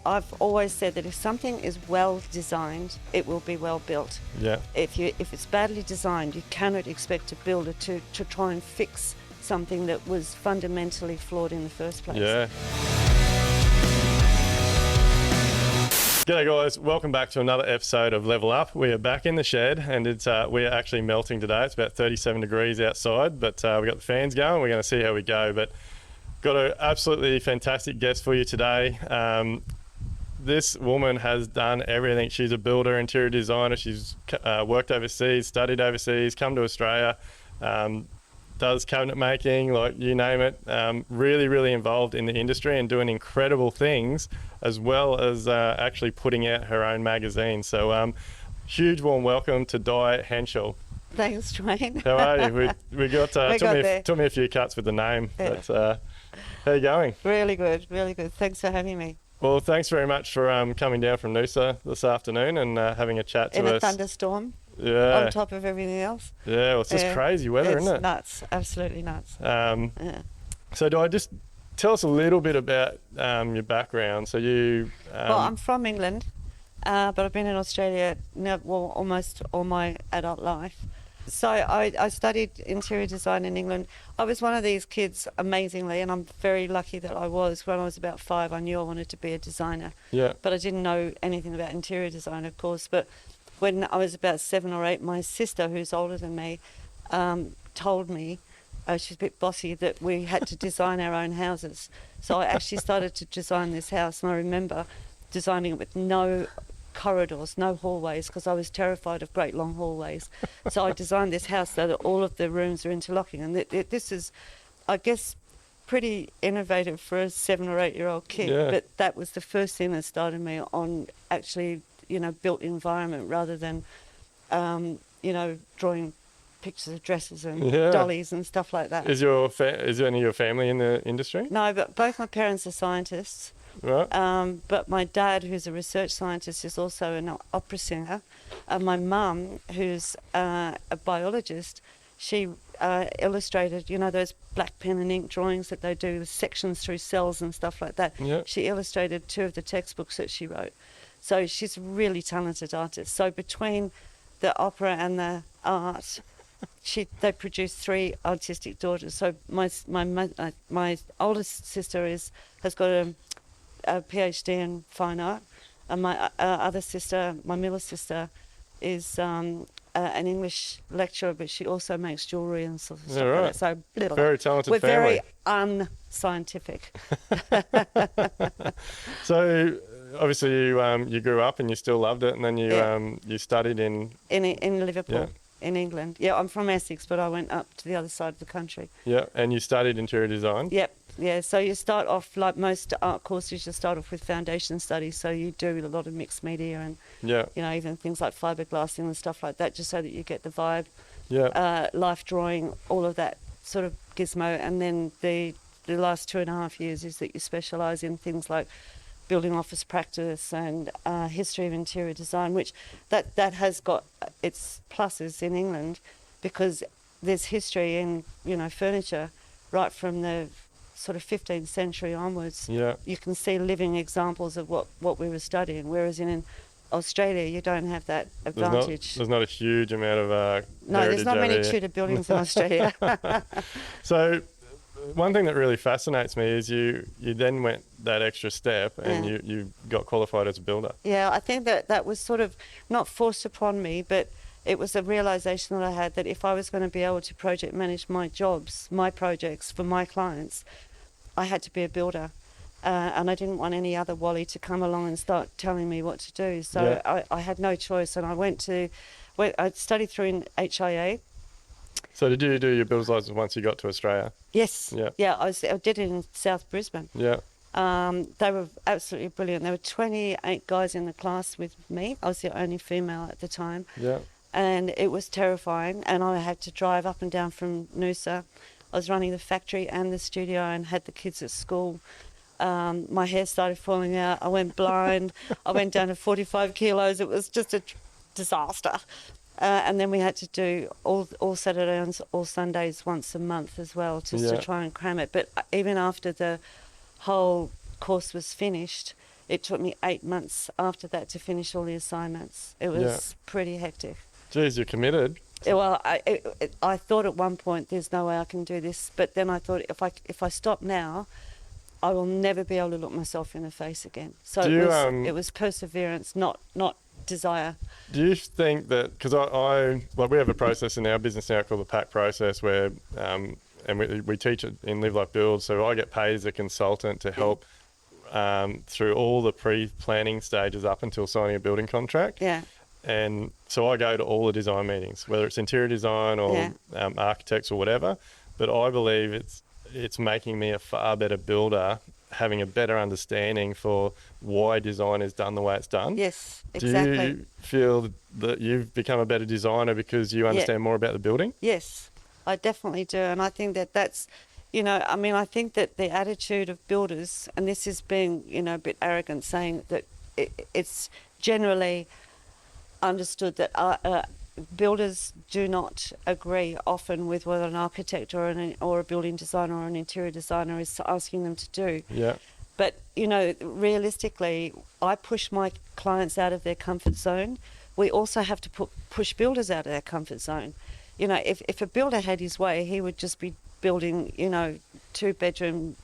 I've always said that if something is well designed, it will be well built. Yeah. If it's badly designed, you cannot expect a builder to try and fix something that was fundamentally flawed in the first place. Yeah. G'day guys, welcome back to another episode of Level Up. We are back in the shed and we're actually melting today. It's about 37 degrees outside, but we've got the fans going. We're going to see how we go, but got an absolutely fantastic guest for you today. This woman has done everything. She's a builder, interior designer. She's worked overseas, studied overseas, come to Australia, does cabinet making, like you name it. Really, really involved in the industry and doing incredible things, as well as actually putting out her own magazine. So huge warm welcome to Duayne Henshall. Thanks, Duayne. How are you? We got, took me a few cuts with the name. Yeah. But, how are you going? Really good, really good. Thanks for having me. Well, thanks very much for coming down from Noosa this afternoon and having a chat to us. In a thunderstorm. Yeah. On top of everything else. Yeah, well, it's just crazy weather, isn't it? It's nuts, absolutely nuts. Yeah. So do I just tell us a little bit about your background? So you... well, I'm from England, but I've been in Australia now, well, almost all my adult life. So I studied interior design in England. I was one of these kids, amazingly, and I'm very lucky that I was. When I was about 5, I knew I wanted to be a designer. Yeah. But I didn't know anything about interior design, of course. But when I was about 7 or 8, my sister, who's older than me, told me, she's a bit bossy, that we had to design our own houses. So I actually started to design this house, and I remember designing it with no corridors, no hallways, because I was terrified of great long hallways. So I designed this house so that all of the rooms are interlocking, and this is, I guess, pretty innovative for a 7 or 8-year-old kid. Yeah. But that was the first thing that started me on actually, built environment rather than, drawing pictures of dresses and dollies and stuff like that. Is any of your family in the industry? No, but both my parents are scientists. Right. But my dad, who's a research scientist, is also an opera singer. My mum, who's a biologist, she illustrated, those black pen and ink drawings that they do, the sections through cells and stuff like that. Yeah. She illustrated 2 of the textbooks that she wrote. So she's a really talented artist. So between the opera and the art, they produced 3 artistic daughters. So my oldest sister has got a PhD in fine art, and my other sister, my middle sister, is an English lecturer, but she also makes jewellery and stuff like that. So very talented we're family. Very unscientific. So obviously you grew up and you still loved it, and then you studied in Liverpool. In England. Yeah, I'm from Essex, but I went up to the other side of the country. Yeah, and you studied interior design? Yep. Yeah, so you start off, like most art courses, you start off with foundation studies, so you do a lot of mixed media and, even things like fiberglassing and stuff like that, just so that you get the vibe. Yeah. Life drawing, all of that sort of gizmo. And then the last 2.5 years is that you specialise in things like building office practice and history of interior design, which that has got its pluses in England, because there's history in, furniture right from the sort of 15th century onwards. Yeah. You can see living examples of what we were studying, whereas in Australia you don't have that advantage. There's not a huge amount of no, there's not many here. Tudor buildings in Australia. So one thing that really fascinates me is you then went that extra step and you got qualified as a builder. Yeah, I think that was sort of not forced upon me, but it was a realisation that I had that if I was going to be able to project manage my jobs, my projects for my clients, I had to be a builder. And I didn't want any other Wally to come along and start telling me what to do. So I had no choice, and I studied through in HIA. So did you do your builder's license once you got to Australia? Yes. Yeah, I did it in South Brisbane. Yeah. They were absolutely brilliant. There were 28 guys in the class with me. I was the only female at the time. Yeah. And it was terrifying, and I had to drive up and down from Noosa. I was running the factory and the studio and had the kids at school. My hair started falling out. I went blind. I went down to 45 kilos. It was just a disaster. And then we had to do all Saturdays, all Sundays once a month as well, just to try and cram it. But even after the whole course was finished, it took me 8 months after that to finish all the assignments. It was pretty hectic. Geez, you're committed. Well, I thought at one point there's no way I can do this, but then I thought if I stop now, I will never be able to look myself in the face again. So it was perseverance, not desire. Do you think that, because we have a process in our business now called the PAC process where, and we teach it in Live Like Build, so I get paid as a consultant to help through all the pre-planning stages up until signing a building contract. Yeah. And so I go to all the design meetings, whether it's interior design or architects or whatever, but I believe it's making me a far better builder, having a better understanding for why design is done the way it's done. Yes, exactly. Do you feel that you've become a better designer because you understand more about the building? Yes, I definitely do. And I think that's, I think that the attitude of builders, and this is being, a bit arrogant, saying that it's generally understood that builders do not agree often with what an architect or a building designer or an interior designer is asking them to do. Yeah. But, realistically, I push my clients out of their comfort zone. We also have to push builders out of their comfort zone. If a builder had his way, he would just be building, 2-bedroom,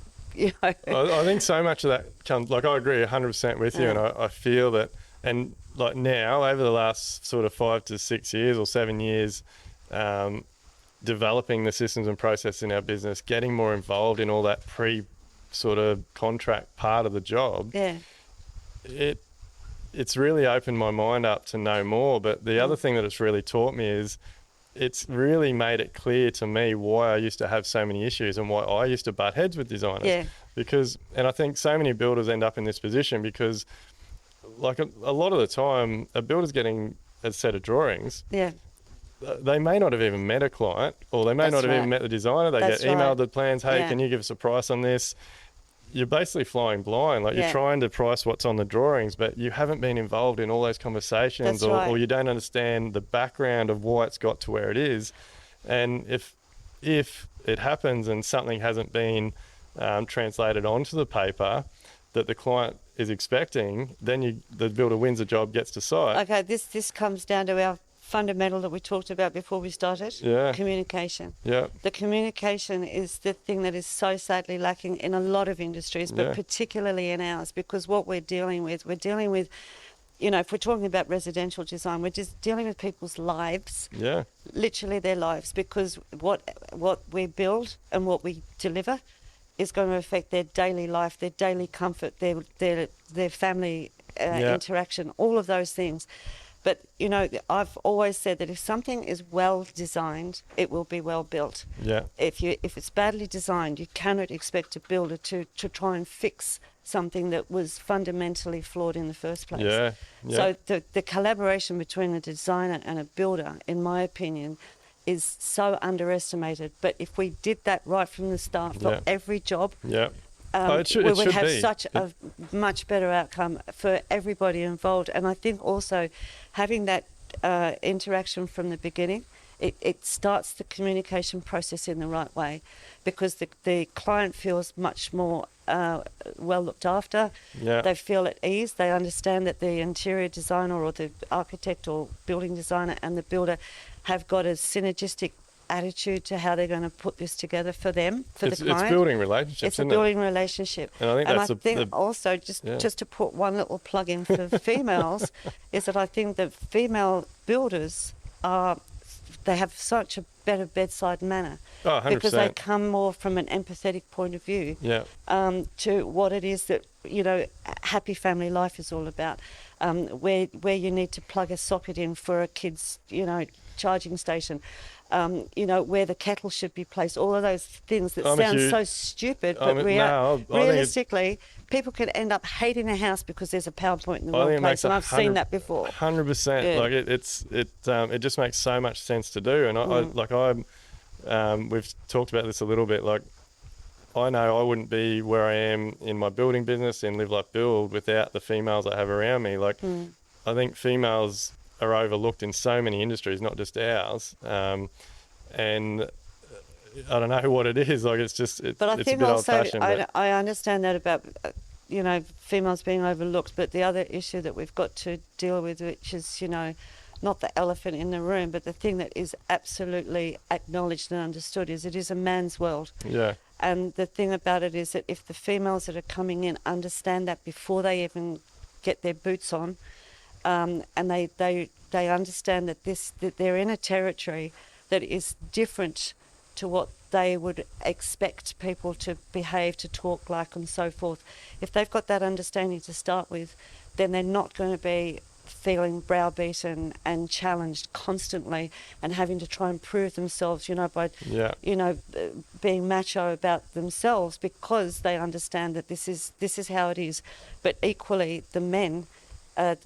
I think so much of that comes, I agree 100% with you, and I feel that, and now, over the last sort of 5 to 6 years or 7 years, developing the systems and processes in our business, getting more involved in all that sort of contract part of the job. Yeah. It's really opened my mind up to know more. But the other thing that it's really taught me is it's really made it clear to me why I used to have so many issues and why I used to butt heads with designers. Yeah. And I think so many builders end up in this position because a lot of the time, a builder's getting a set of drawings. Yeah. They may not have even met a client, or they may not have even met the designer. They get emailed the plans, hey, can you give us a price on this? You're basically flying blind. You're trying to price what's on the drawings, but you haven't been involved in all those conversations, or you don't understand the background of why it's got to where it is. And if it happens and something hasn't been translated onto the paper that the client is expecting, then the builder wins the job, gets to site. Okay, this comes down to our fundamental that we talked about before we started. Yeah. Communication. Yeah. The communication is the thing that is so sadly lacking in a lot of industries, but particularly in ours, because what we're dealing with, if we're talking about residential design, we're just dealing with people's lives. Yeah. Literally their lives, because what we build and what we deliver is going to affect their daily life, their daily comfort, their family interaction, all of those things. But, I've always said that if something is well designed, it will be well built. Yeah. If it's badly designed, you cannot expect a builder to try and fix something that was fundamentally flawed in the first place. Yeah. So the collaboration between a designer and a builder, in my opinion, is so underestimated. But if we did that right from the start for every job, we would have such a much better outcome for everybody involved. And I think also having that interaction from the beginning, it starts the communication process in the right way, because the client feels much more well looked after. Yeah. They feel at ease. They understand that the interior designer or the architect or building designer and the builder have got a synergistic attitude to how they're going to put this together for them, the client. It's building relationships, It's a building relationship. And I think also, just to put one little plug in for females, is that I think that female builders they have such a better bedside manner. Oh, 100%. Because they come more from an empathetic point of view to what it is that, happy family life is all about. Where you need to plug a socket in for a kid's, charging station. Where the kettle should be placed, all of those things that sound so stupid, but realistically, people can end up hating a house because there's a PowerPoint in the wrong place, and I've seen that before. 100%. It just makes so much sense to do, and we've talked about this a little bit. I know I wouldn't be where I am in my building business in Live Like Build without the females I have around me. I think females are overlooked in so many industries, not just ours. And I don't know what it is. But I think a bit also old-fashioned. I understand that about females being overlooked, but the other issue that we've got to deal with, which is, not the elephant in the room, but the thing that is absolutely acknowledged and understood, is it is a man's world. Yeah. And the thing about it is that if the females that are coming in understand that before they even get their boots on, and they understand that they're in a territory that is different to what they would expect people to behave, to talk like, and so forth. If they've got that understanding to start with, then they're not going to be feeling browbeaten and challenged constantly and having to try and prove themselves, by, being macho about themselves, because they understand that this is how it is. But equally, the men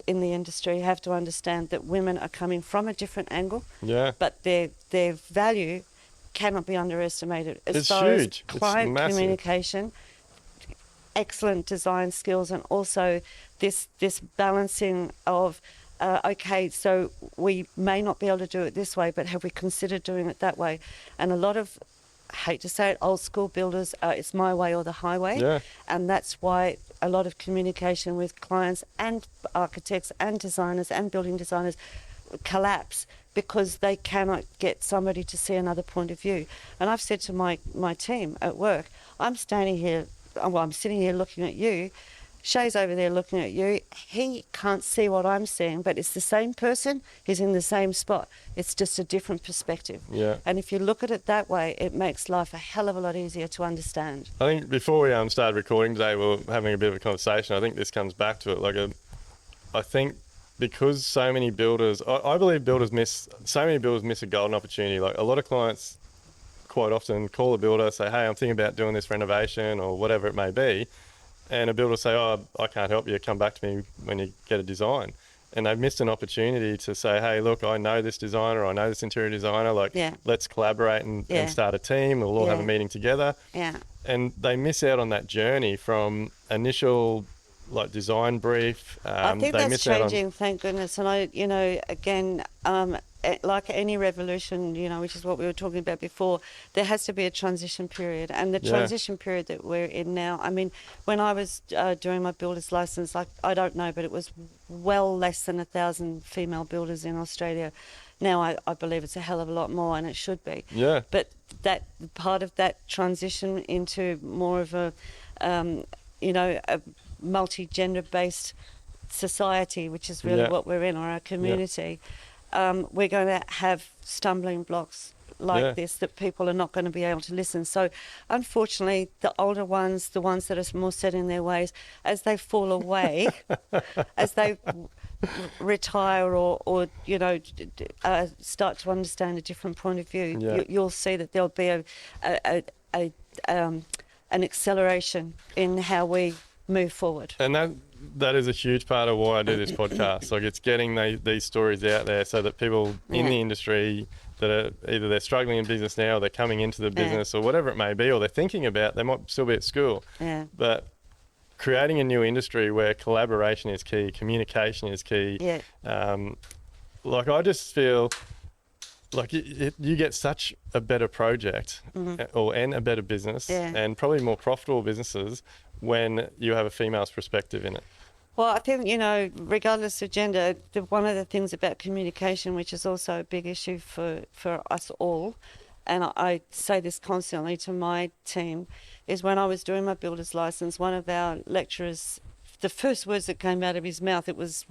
in the industry have to understand that women are coming from a different angle. Yeah. But their value cannot be underestimated. It's huge. As client it's massive. communication, excellent design skills, and also this balancing of okay, so we may not be able to do it this way, but have we considered doing it that way? And a lot of, I hate to say it, old school builders, it's my way or the highway. Yeah. And that's why a lot of communication with clients and architects and designers and building designers collapse, because they cannot get somebody to see another point of view. And I've said to my team at work, I'm sitting here looking at you, Shay's over there looking at you, he can't see what I'm seeing, but it's the same person, he's in the same spot. It's just a different perspective. Yeah. And if you look at it that way, it makes life a hell of a lot easier to understand. I think before we started recording today, we were having a bit of a conversation. I think this comes back to it. I think because so many builders, I believe so many builders miss a golden opportunity. Like, a lot of clients quite often call a builder, say, hey, I'm thinking about doing this renovation or whatever it may be. And a builder will say, oh, I can't help you, come back to me when you get a design. And they've missed an opportunity to say, hey, look, I know this designer, I know this interior designer, let's collaborate and start a team. We'll all have a meeting together. Yeah. And they miss out on that journey from initial design brief. I think that's changing, thank goodness. And again, like any revolution, which is what we were talking about before, there has to be a transition period. And the transition period that we're in now, I mean, when I was doing my builder's license, I don't know, but it was well less than 1,000 female builders in Australia. Now I believe it's a hell of a lot more, and it should be. Yeah. But that part of that transition into more of a multi-gender based society, which is really what we're in, or our community, we're going to have stumbling blocks like this, that people are not going to be able to listen. So unfortunately, the older ones, the ones that are more set in their ways, as they fall away, as they retire or start to understand a different point of view, you'll see that there'll be an acceleration in how we move forward. And that is a huge part of why I do this podcast. It's getting these stories out there so that people in the industry that are either they're struggling in business now, or they're coming into the business, or whatever it may be, or they're thinking about, they might still be at school. Yeah. But creating a new industry where collaboration is key, communication is key. Yeah. I just feel like you get such a better project and a better business and probably more profitable businesses when you have a female's perspective in it. Well, I think, regardless of gender, one of the things about communication, which is also a big issue for us all, and I say this constantly to my team, is when I was doing my builder's license, one of our lecturers, the first words that came out of his mouth, it was,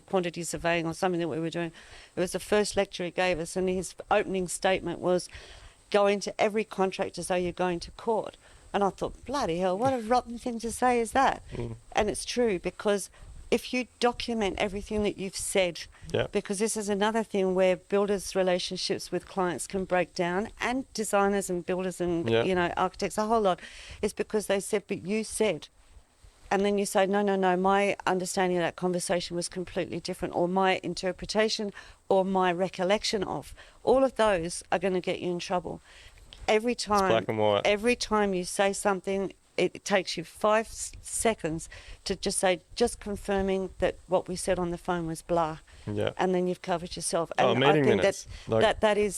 quantity surveying or something that we were doing. It was the first lecture he gave us, and his opening statement was, go into every contract as though you're going to court. And I thought, bloody hell, what a rotten thing to say is that? And it's true, because if you document everything that you've said, because this is another thing where builders' relationships with clients can break down, and designers and builders and, architects, a whole lot, is because they said, but you said. And then you say, no, my understanding of that conversation was completely different, or my interpretation or my recollection of. All of those are going to get you in trouble. Every time, it's black and white. Every time you say something, it takes you 5 seconds to just confirming that what we said on the phone was blah. Yeah. And then you've covered yourself. And meeting I think minutes.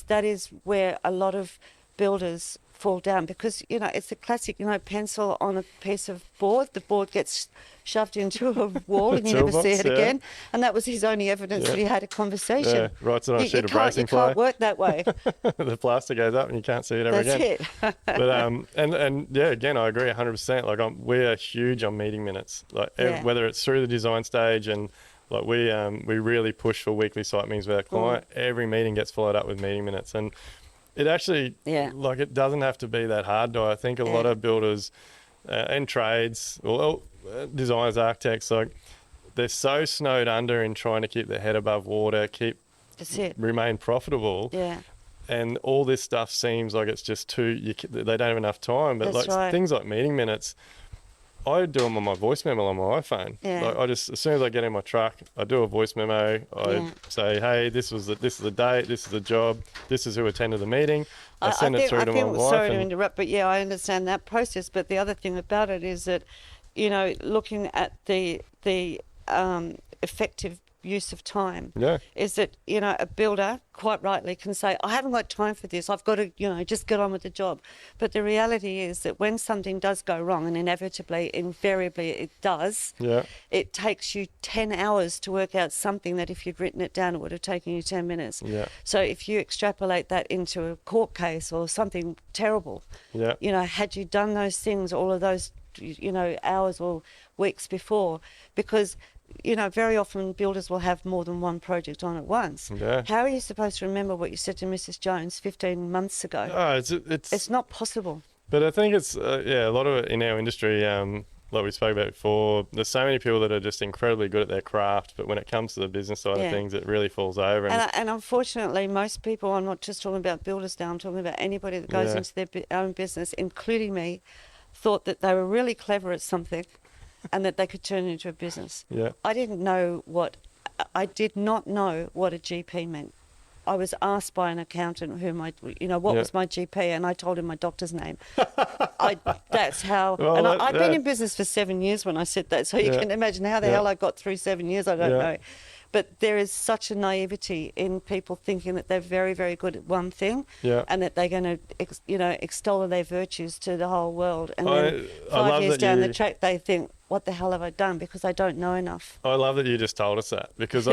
that is where a lot of builders fall down because, you know, it's the classic, you know, pencil on a piece of board. The board gets shoved into a wall and you never see it again. And that was his only evidence that he had a conversation. Yeah, writes it on a sheet of bracing You can't work that way. The plaster goes up and you can't see it ever again. That's it. But and yeah, again, I agree 100%. Like we're huge on meeting minutes. Like whether it's through the design stage and like we really push for weekly site meetings with our client. Every meeting gets followed up with meeting minutes, and it actually like it doesn't have to be that hard. I think a lot of builders and trades, designers, architects, like they're so snowed under in trying to keep their head above water, remain profitable. Yeah. And all this stuff seems like it's just they don't have enough time. But things like meeting minutes, I do them on my voice memo on my iPhone. Yeah. Like I just, as soon as I get in my truck, I do a voice memo. I say, hey, this is the date, this is the job, this is who attended the meeting. I send it through to my wife. Sorry to interrupt, but yeah, I understand that process. But the other thing about it is that, you know, looking at the effective use of time is that, you know, a builder quite rightly can say, I haven't got time for this, I've got to, you know, just get on with the job. But the reality is that when something does go wrong, and invariably it does, it takes you 10 hours to work out something that if you'd written it down it would have taken you 10 minutes. So if you extrapolate that into a court case or something terrible, you know, had you done those things all of those, you know, hours or weeks before, because, you know, very often builders will have more than one project on at once. How are you supposed to remember what you said to Mrs. Jones 15 months ago? Oh, it's not possible. But I think it's, a lot of it in our industry, like we spoke about before, there's so many people that are just incredibly good at their craft, but when it comes to the business side of things, it really falls over. And unfortunately, most people, I'm not just talking about builders now, I'm talking about anybody that goes into their own business, including me, thought that they were really clever at something and that they could turn it into a business. I did not know what a GP meant. I was asked by an accountant what was my GP, and I told him my doctor's name. That's how. Well, I'd been in business for 7 years when I said that, so you can imagine how the hell I got through 7 years. I don't know. But there is such a naivety in people thinking that they're very, very good at one thing, and that they're going to, extol their virtues to the whole world. And then 5 years down the track, they think, "What the hell have I done?" Because I don't know enough. I love that you just told us that, because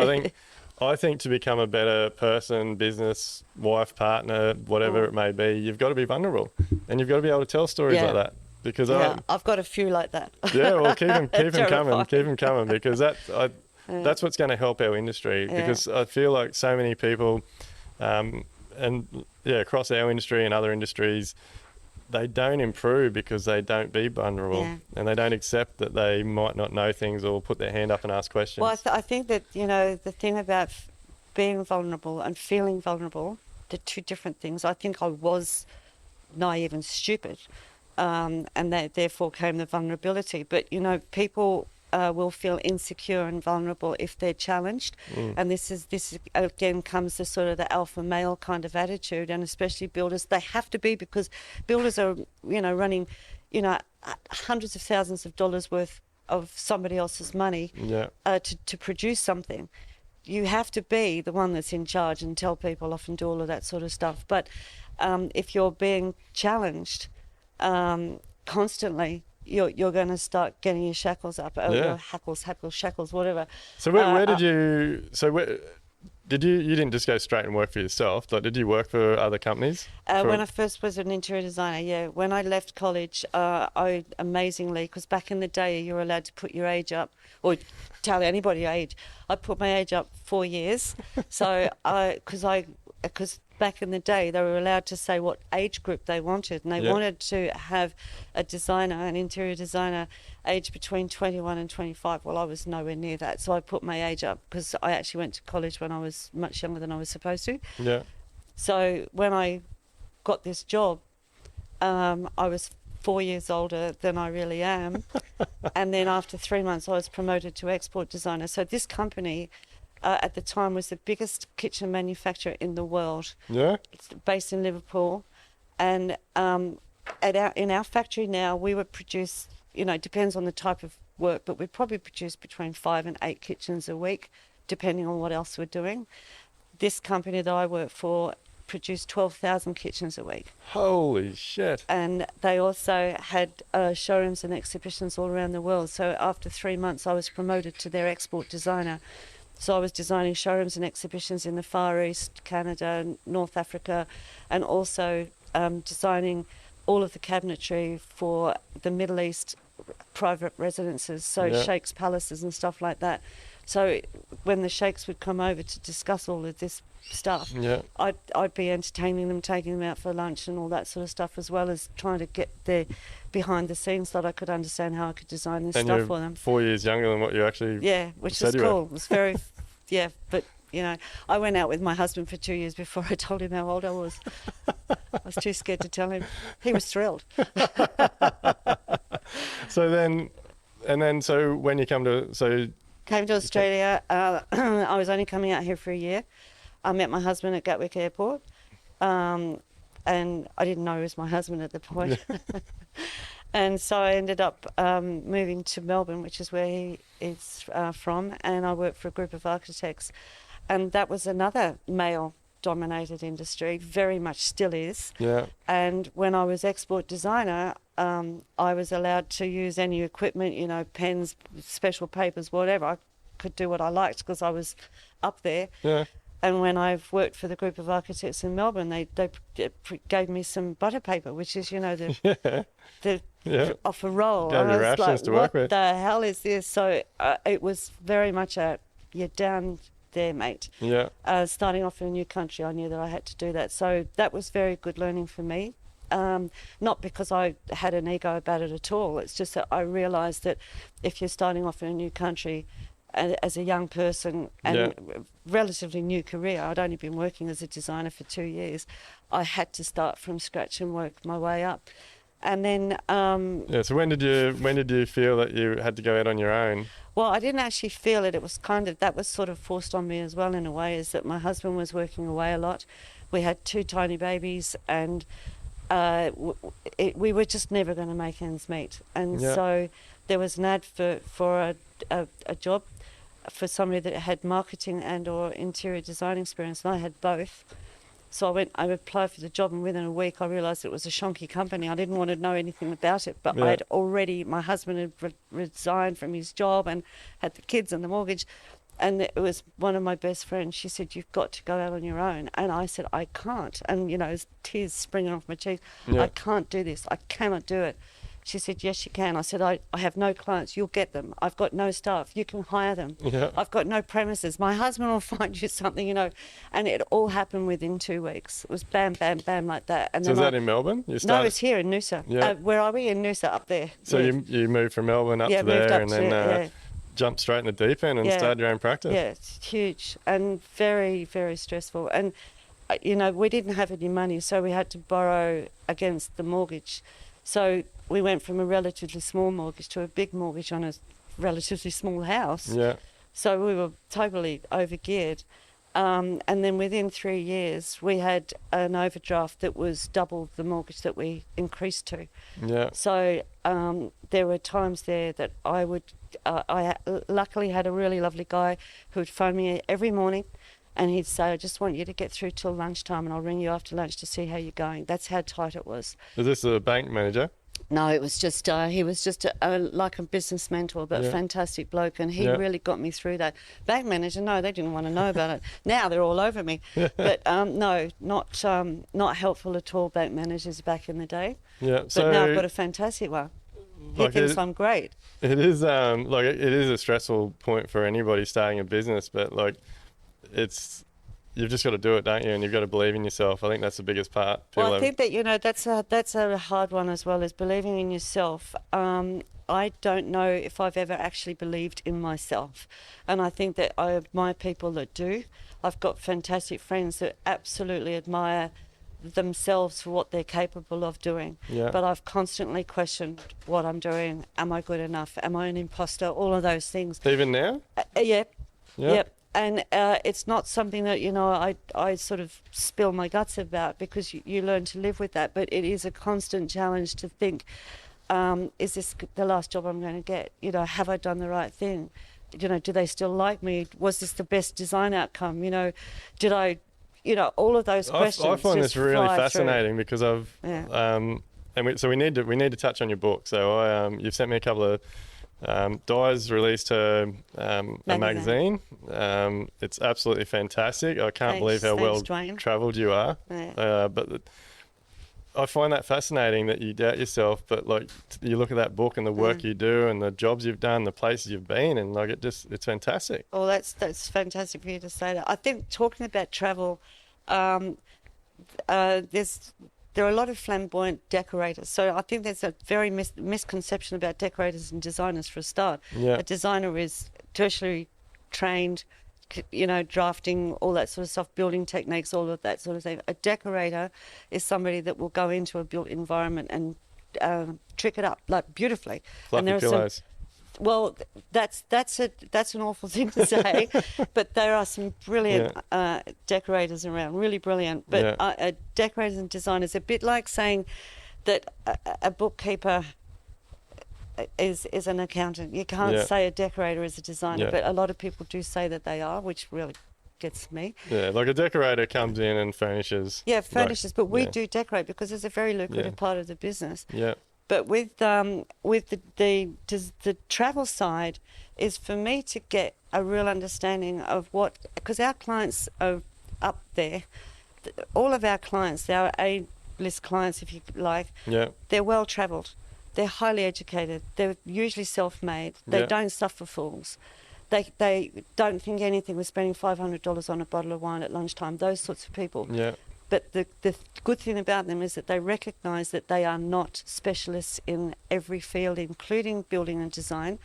I think to become a better person, business, wife, partner, whatever it may be, you've got to be vulnerable, and you've got to be able to tell stories like that. Because I've got a few like that. Well, keep them coming, because that's what's going to help our industry, because I feel like so many people, across our industry and other industries, they don't improve because they don't be vulnerable and they don't accept that they might not know things or put their hand up and ask questions. Well, I think that, you know, the thing about being vulnerable and feeling vulnerable, they're two different things. I think I was naive and stupid, and that therefore came the vulnerability. But, you know, people will feel insecure and vulnerable if they're challenged, and this again comes to sort of the alpha male kind of attitude, and especially builders. They have to be, because builders are, you know, running, you know, hundreds of thousands of dollars worth of somebody else's money to produce something. You have to be the one that's in charge and tell people off and do all of that sort of stuff. But if you're being challenged constantly, you're going to start getting your shackles up, your shackles, whatever. So where did you? So where did you? You didn't just go straight and work for yourself. Like, did you work for other companies? When I first was an interior designer, When I left college, I amazingly, because back in the day you were allowed to put your age up or tell anybody your age. I put my age up 4 years. So because back in the day they were allowed to say what age group they wanted, and they wanted to have an interior designer aged between 21 and 25. Well, I was nowhere near that, so I put my age up because I actually went to college when I was much younger than I was supposed to. So when I got this job, I was 4 years older than I really am. And then after 3 months I was promoted to export designer. So this company at the time was the biggest kitchen manufacturer in the world. It's based in Liverpool, and in our factory now we would produce, you know, it depends on the type of work, but we probably produce between 5 and 8 kitchens a week, depending on what else we're doing. This company that I work for produced 12,000 kitchens a week. Holy shit. And they also had showrooms and exhibitions all around the world. So after 3 months, I was promoted to their export designer. So I was designing showrooms and exhibitions in the Far East, Canada, North Africa, and also designing all of the cabinetry for the Middle East private residences, so sheikhs' palaces and stuff like that. So when the sheikhs would come over to discuss all of this stuff, I'd be entertaining them, taking them out for lunch and all that sort of stuff, as well as trying to get their behind the scenes so that I could understand how I could design this stuff for them. 4 years younger than what you actually which said was cool. It was very, but you know, I went out with my husband for 2 years before I told him how old I was. I was too scared to tell him. He was thrilled. So when you come to, Came to Australia. I was only coming out here for a year. I met my husband at Gatwick Airport, and I didn't know he was my husband at the point. And so I ended up moving to Melbourne, which is where he is from, and I worked for a group of architects. And that was another male-dominated industry, very much still is. Yeah. And when I was export designer, I was allowed to use any equipment, you know, pens, special papers, whatever. I could do what I liked because I was up there. Yeah. And when I've worked for the group of architects in Melbourne, they gave me some butter paper, which is, you know, the off a roll. Gave you rations to work with. What the hell is this? So it was very much you're down there, mate. Yeah. Starting off in a new country, I knew that I had to do that. So that was very good learning for me. Not because I had an ego about it at all. It's just that I realised that if you're starting off in a new country, and as a young person and relatively new career, I'd only been working as a designer for 2 years, I had to start from scratch and work my way up. And then so when did you feel that you had to go out on your own? Well, I didn't actually feel it. It was that was sort of forced on me as well in a way, is that my husband was working away a lot. We had 2 tiny babies, and we were just never going to make ends meet. And so there was an ad for a job for somebody that had marketing and or interior design experience, and I had both. So I applied for the job, and within a week I realised it was a shonky company. I didn't want to know anything about it, but my husband had resigned from his job and had the kids and the mortgage. And it was one of my best friends. She said, "You've got to go out on your own." And I said, "I can't." And, you know, tears springing off my cheeks. "I can't do this. I cannot do it." She said, "Yes, you can." I said, I have no clients. You'll get them. I've got no staff. You can hire them. Yeah. I've got no premises. My husband will find you something, you know. And it all happened within 2 weeks. It was bam, bam, bam like that. And so was that in Melbourne? No, it's here in Noosa. Yeah. Where are we? In Noosa, up there. So you moved from Melbourne up to there, and then jumped straight in the deep end and started your own practice. Yeah, it's huge and very, very stressful. And, you know, we didn't have any money, so we had to borrow against the mortgage. So we went from a relatively small mortgage to a big mortgage on a relatively small house. Yeah. So we were totally overgeared. And then within 3 years, we had an overdraft that was double the mortgage that we increased to. Yeah. So there were times there that I luckily had a really lovely guy who would phone me every morning, and he'd say, "I just want you to get through till lunchtime, and I'll ring you after lunch to see how you're going." That's how tight it was. Was this a bank manager? No, it was just he was just like a business mentor, but a fantastic bloke, and he really got me through that. Bank manager, no, they didn't want to know about it. Now they're all over me. But no, not helpful at all. Bank managers back in the day. Yeah. But now I've got a fantastic one. He thinks I'm great. It is it is a stressful point for anybody starting a business, but you've just got to do it, don't you? And you've got to believe in yourself. I think that's the biggest part. Well, I think that, you know, that's a hard one as well, as believing in yourself. I don't know if I've ever actually believed in myself. And I think that I admire people that do. I've got fantastic friends that absolutely admire themselves for what they're capable of doing. Yeah. But I've constantly questioned what I'm doing. Am I good enough? Am I an imposter? All of those things. Even now? Yep. And it's not something that, you know, I sort of spill my guts about, because you learn to live with that. But it is a constant challenge to think, is this the last job I'm going to get? You know, have I done the right thing? You know, do they still like me? Was this the best design outcome? You know, did I all of those questions. I find just this really fly fascinating because I've Yeah. so we need to touch on your book. So you've sent me a couple of Duayne's released a magazine. It's absolutely fantastic. I can't believe how well Duayne. travelled you are. Yeah. But I find that fascinating that you doubt yourself, but like you look at that book and the work you do and the jobs you've done, the places you've been, and like it's fantastic. Well, that's fantastic for you to say that. I think talking about travel, there are a lot of flamboyant decorators. So I think there's a very misconception about decorators and designers for a start. Yeah. A designer is tertiary trained, drafting, all that sort of stuff, building techniques, all of that sort of thing. A decorator is somebody that will go into a built environment and trick it up like beautifully. Fluffy and there pillows. Well, that's an awful thing to say, but there are some brilliant decorators around, really brilliant. But decorators and designers, a bit like saying that a bookkeeper is an accountant. You can't say a decorator is a designer, but a lot of people do say that they are, which really gets me. Yeah, like a decorator comes in and furnishes. Yeah, furnishes, but we do decorate because it's a very lucrative part of the business. Yeah. But with the travel side is for me to get a real understanding of because our clients are up there. All of our clients, our A-list clients, if you like, they're well travelled. They're highly educated. They're usually self-made. They don't suffer fools. They don't think anything with spending $500 on a bottle of wine at lunchtime. Those sorts of people. Yeah. But the good thing about them is that they recognise that they are not specialists in every field, including building and design.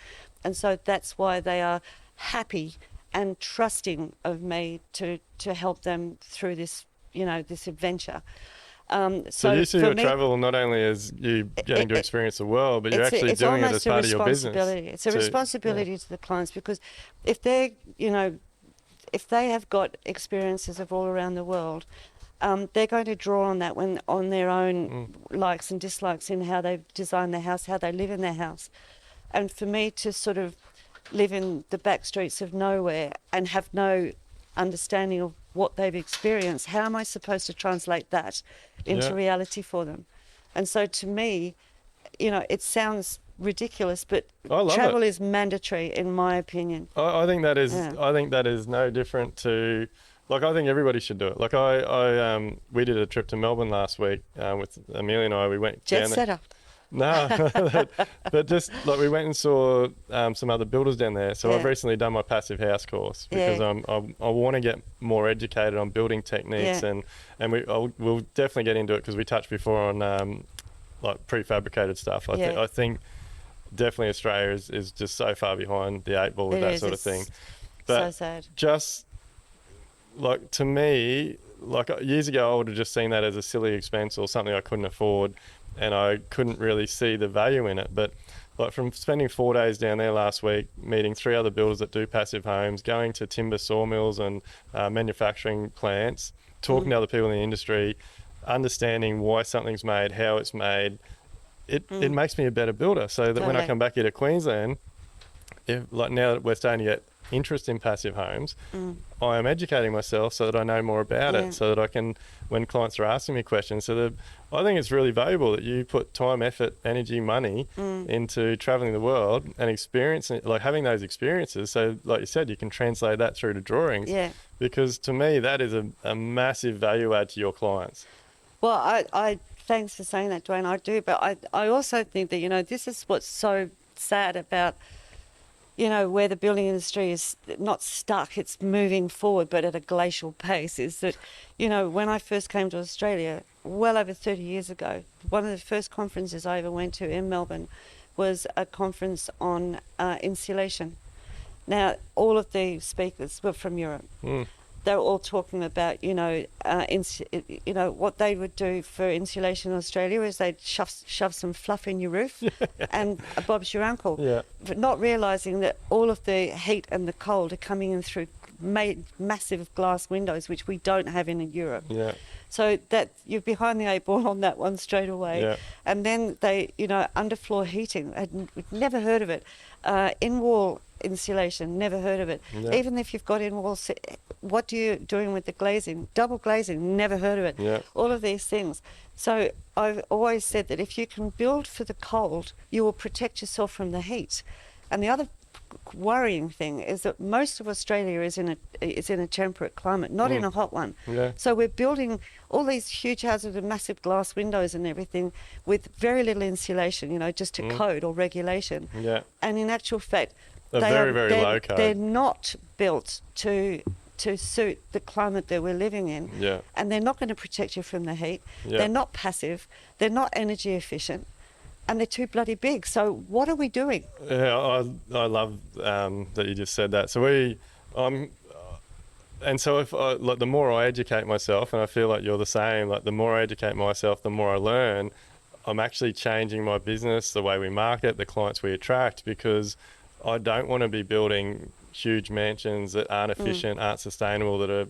And so that's why they are happy and trusting of me to help them through this, this adventure. So you see your travel not only as you getting to experience the world, but you're actually doing it as part of your business. It's a responsibility to the clients, because if they have got experiences of all around the world, they're going to draw on that on their own likes and dislikes in how they design their house, how they live in their house. And for me to sort of live in the back streets of nowhere and have no understanding of what they've experienced, how am I supposed to translate that into reality for them? And so to me, it sounds ridiculous, but travel is mandatory in my opinion. I think that is. I think that is no different to. Like, I think everybody should do it. Like, we did a trip to Melbourne last week with Amelia and I. We went Jet down setter. No, but just like we went and saw some other builders down there. So I've recently done my passive house course because I want to get more educated on building techniques and we'll definitely get into it because we touched before on like prefabricated stuff. I think definitely Australia is just so far behind the eight ball with that sort of thing. But so sad. Just like to me, like years ago, I would have just seen that as a silly expense or something I couldn't afford. And I couldn't really see the value in it. But like from spending 4 days down there last week, meeting 3 other builders that do passive homes, going to timber sawmills and manufacturing plants, talking to other people in the industry, understanding why something's made, how it's made, it makes me a better builder. So that when I come back here to Queensland, like now that we're starting to get interest in passive homes, I am educating myself so that I know more about it, so that I can, when clients are asking me questions, I think it's really valuable that you put time, effort, energy, money into traveling the world and experiencing, like having those experiences. So like you said, you can translate that through to drawings. Yeah. Because to me, that is a massive value add to your clients. Well, I thanks for saying that, Duayne. I do, but I also think that, this is what's so sad about where the building industry is not stuck, it's moving forward, but at a glacial pace, is that, when I first came to Australia, well over 30 years ago, one of the first conferences I ever went to in Melbourne was a conference on insulation. Now, all of the speakers were from Europe. They were all talking about, what they would do for insulation in Australia is they'd shove some fluff in your roof and Bob's your uncle. Yeah. But not realising that all of the heat and the cold are coming in through massive glass windows, which we don't have in Europe. Yeah. So that you're behind the eight ball on that one straight away. Yeah. And then they, underfloor heating, I'd never heard of it. In-wall insulation, never heard of it. Yeah. Even if you've got in-wall, what are you doing with the glazing? Double glazing, never heard of it. Yeah. All of these things. So I've always said that if you can build for the cold, you will protect yourself from the heat. And the other worrying thing is that most of Australia is in a temperate climate, not in a hot one. Yeah. So we're building all these huge houses with massive glass windows and everything with very little insulation, just to code or regulation. Yeah. And in actual fact, They're very low code. They're not built to suit the climate that we're living in. Yeah. And they're not going to protect you from the heat. Yeah. They're not passive. They're not energy efficient. And they're too bloody big. So what are we doing? Yeah, I love that you just said that. So and so if the more I educate myself, and I feel like you're the same, like the more I educate myself, the more I learn, I'm actually changing my business, the way we market, the clients we attract, because I don't want to be building huge mansions that aren't efficient, aren't sustainable, that are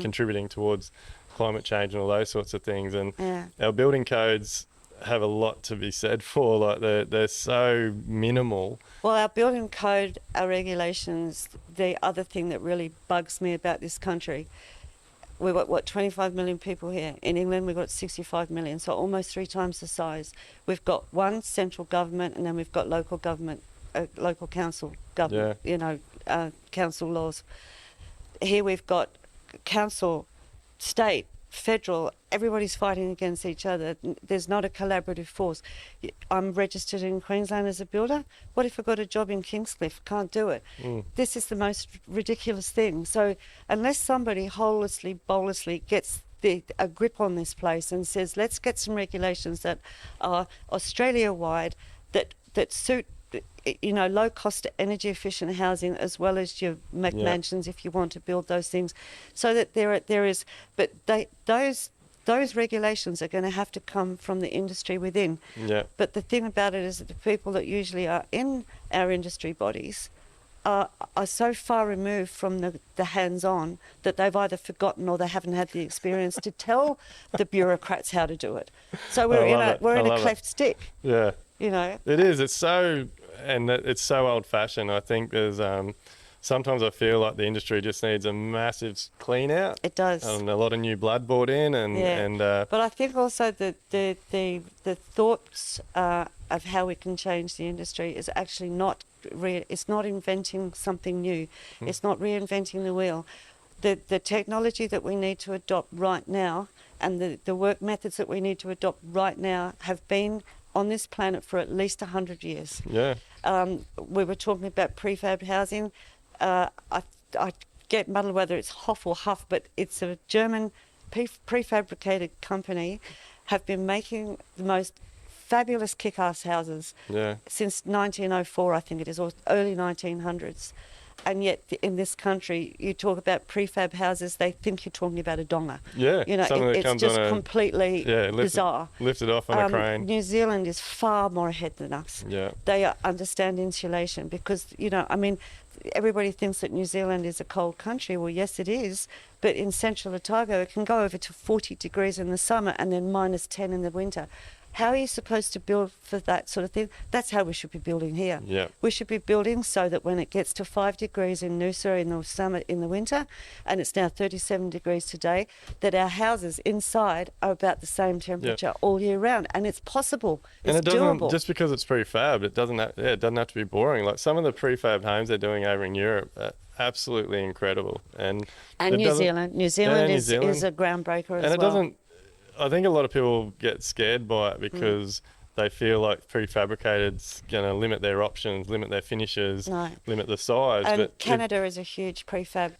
contributing towards climate change and all those sorts of things. And our building codes have a lot to be said for, like they're so minimal. Well, our building code, our regulations, the other thing that really bugs me about this country, we've got 25 million people here. In England we've got 65 million, so almost 3 times the size. We've got one central government, and then we've got local government, local council government, council laws. Here we've got council, state, federal, everybody's fighting against each other. There's not a collaborative force. I'm registered in Queensland as a builder. What if I got a job in Kingscliff? Can't do it. This is the most ridiculous thing. So unless somebody bowlessly gets a grip on this place and says, let's get some regulations that are Australia-wide, that suit low cost energy efficient housing, as well as your mansions if you want to build those things, so that there is, but those regulations are going to have to come from the industry within. But the thing about it is that the people that usually are in our industry bodies are so far removed from the hands-on that they've either forgotten or they haven't had the experience to tell the bureaucrats how to do it. So we're in a cleft stick. Yeah. It is. It's so old-fashioned. I think there's sometimes I feel like the industry just needs a massive clean out. It does. And a lot of new blood brought in, but I think also that the thoughts of how we can change the industry is actually not it's not inventing something new. It's not reinventing the wheel. The technology that we need to adopt right now, and the work methods that we need to adopt right now, have been on this planet for at least 100 years. Yeah. We were talking about prefab housing. I get muddled whether it's Hoff or Huff, but it's a German prefabricated company, have been making the most fabulous kick-ass houses since 1904, I think it is, or early 1900s. And yet in this country, you talk about prefab houses, they think you're talking about a donga. Yeah, it's just completely bizarre. Lifted off on a crane. New Zealand is far more ahead than us. Yeah. They understand insulation because, everybody thinks that New Zealand is a cold country. Well, yes, it is. But in central Otago, it can go over to 40 degrees in the summer and then minus 10 in the winter. How are you supposed to build for that sort of thing? That's how we should be building here. Yeah. We should be building so that when it gets to 5 degrees in Noosa in the summer, in the winter, and it's now 37 degrees today, that our houses inside are about the same temperature all year round. And it's possible. It's doable. Just because it's prefab, it doesn't have to be boring. Like some of the prefab homes they're doing over in Europe are absolutely incredible. And New Zealand. New Zealand is a groundbreaker as well. I think a lot of people get scared by it because they feel like prefabricated's going to limit their options, limit their finishes, limit the size. And but Canada is a huge prefab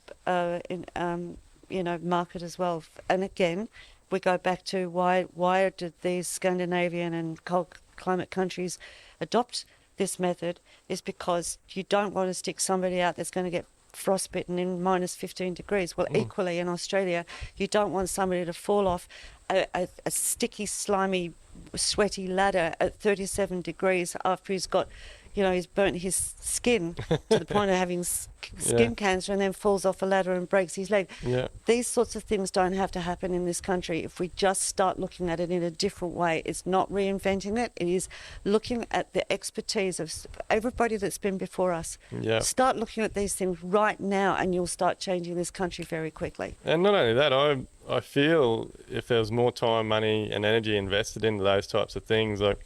market as well. And again, we go back to why did these Scandinavian and cold climate countries adopt this method, is because you don't want to stick somebody out that's going to get frostbitten in minus 15 degrees. Well, equally in Australia, you don't want somebody to fall off a sticky, slimy, sweaty ladder at 37 degrees after he's got, he's burnt his skin to the point of having skin cancer, and then falls off a ladder and breaks his leg. Yeah. These sorts of things don't have to happen in this country if we just start looking at it in a different way. It's not reinventing it. It is looking at the expertise of everybody that's been before us. Yeah. Start looking at these things right now, and you'll start changing this country very quickly. And not only that, I feel if there was more time, money and energy invested into those types of things, like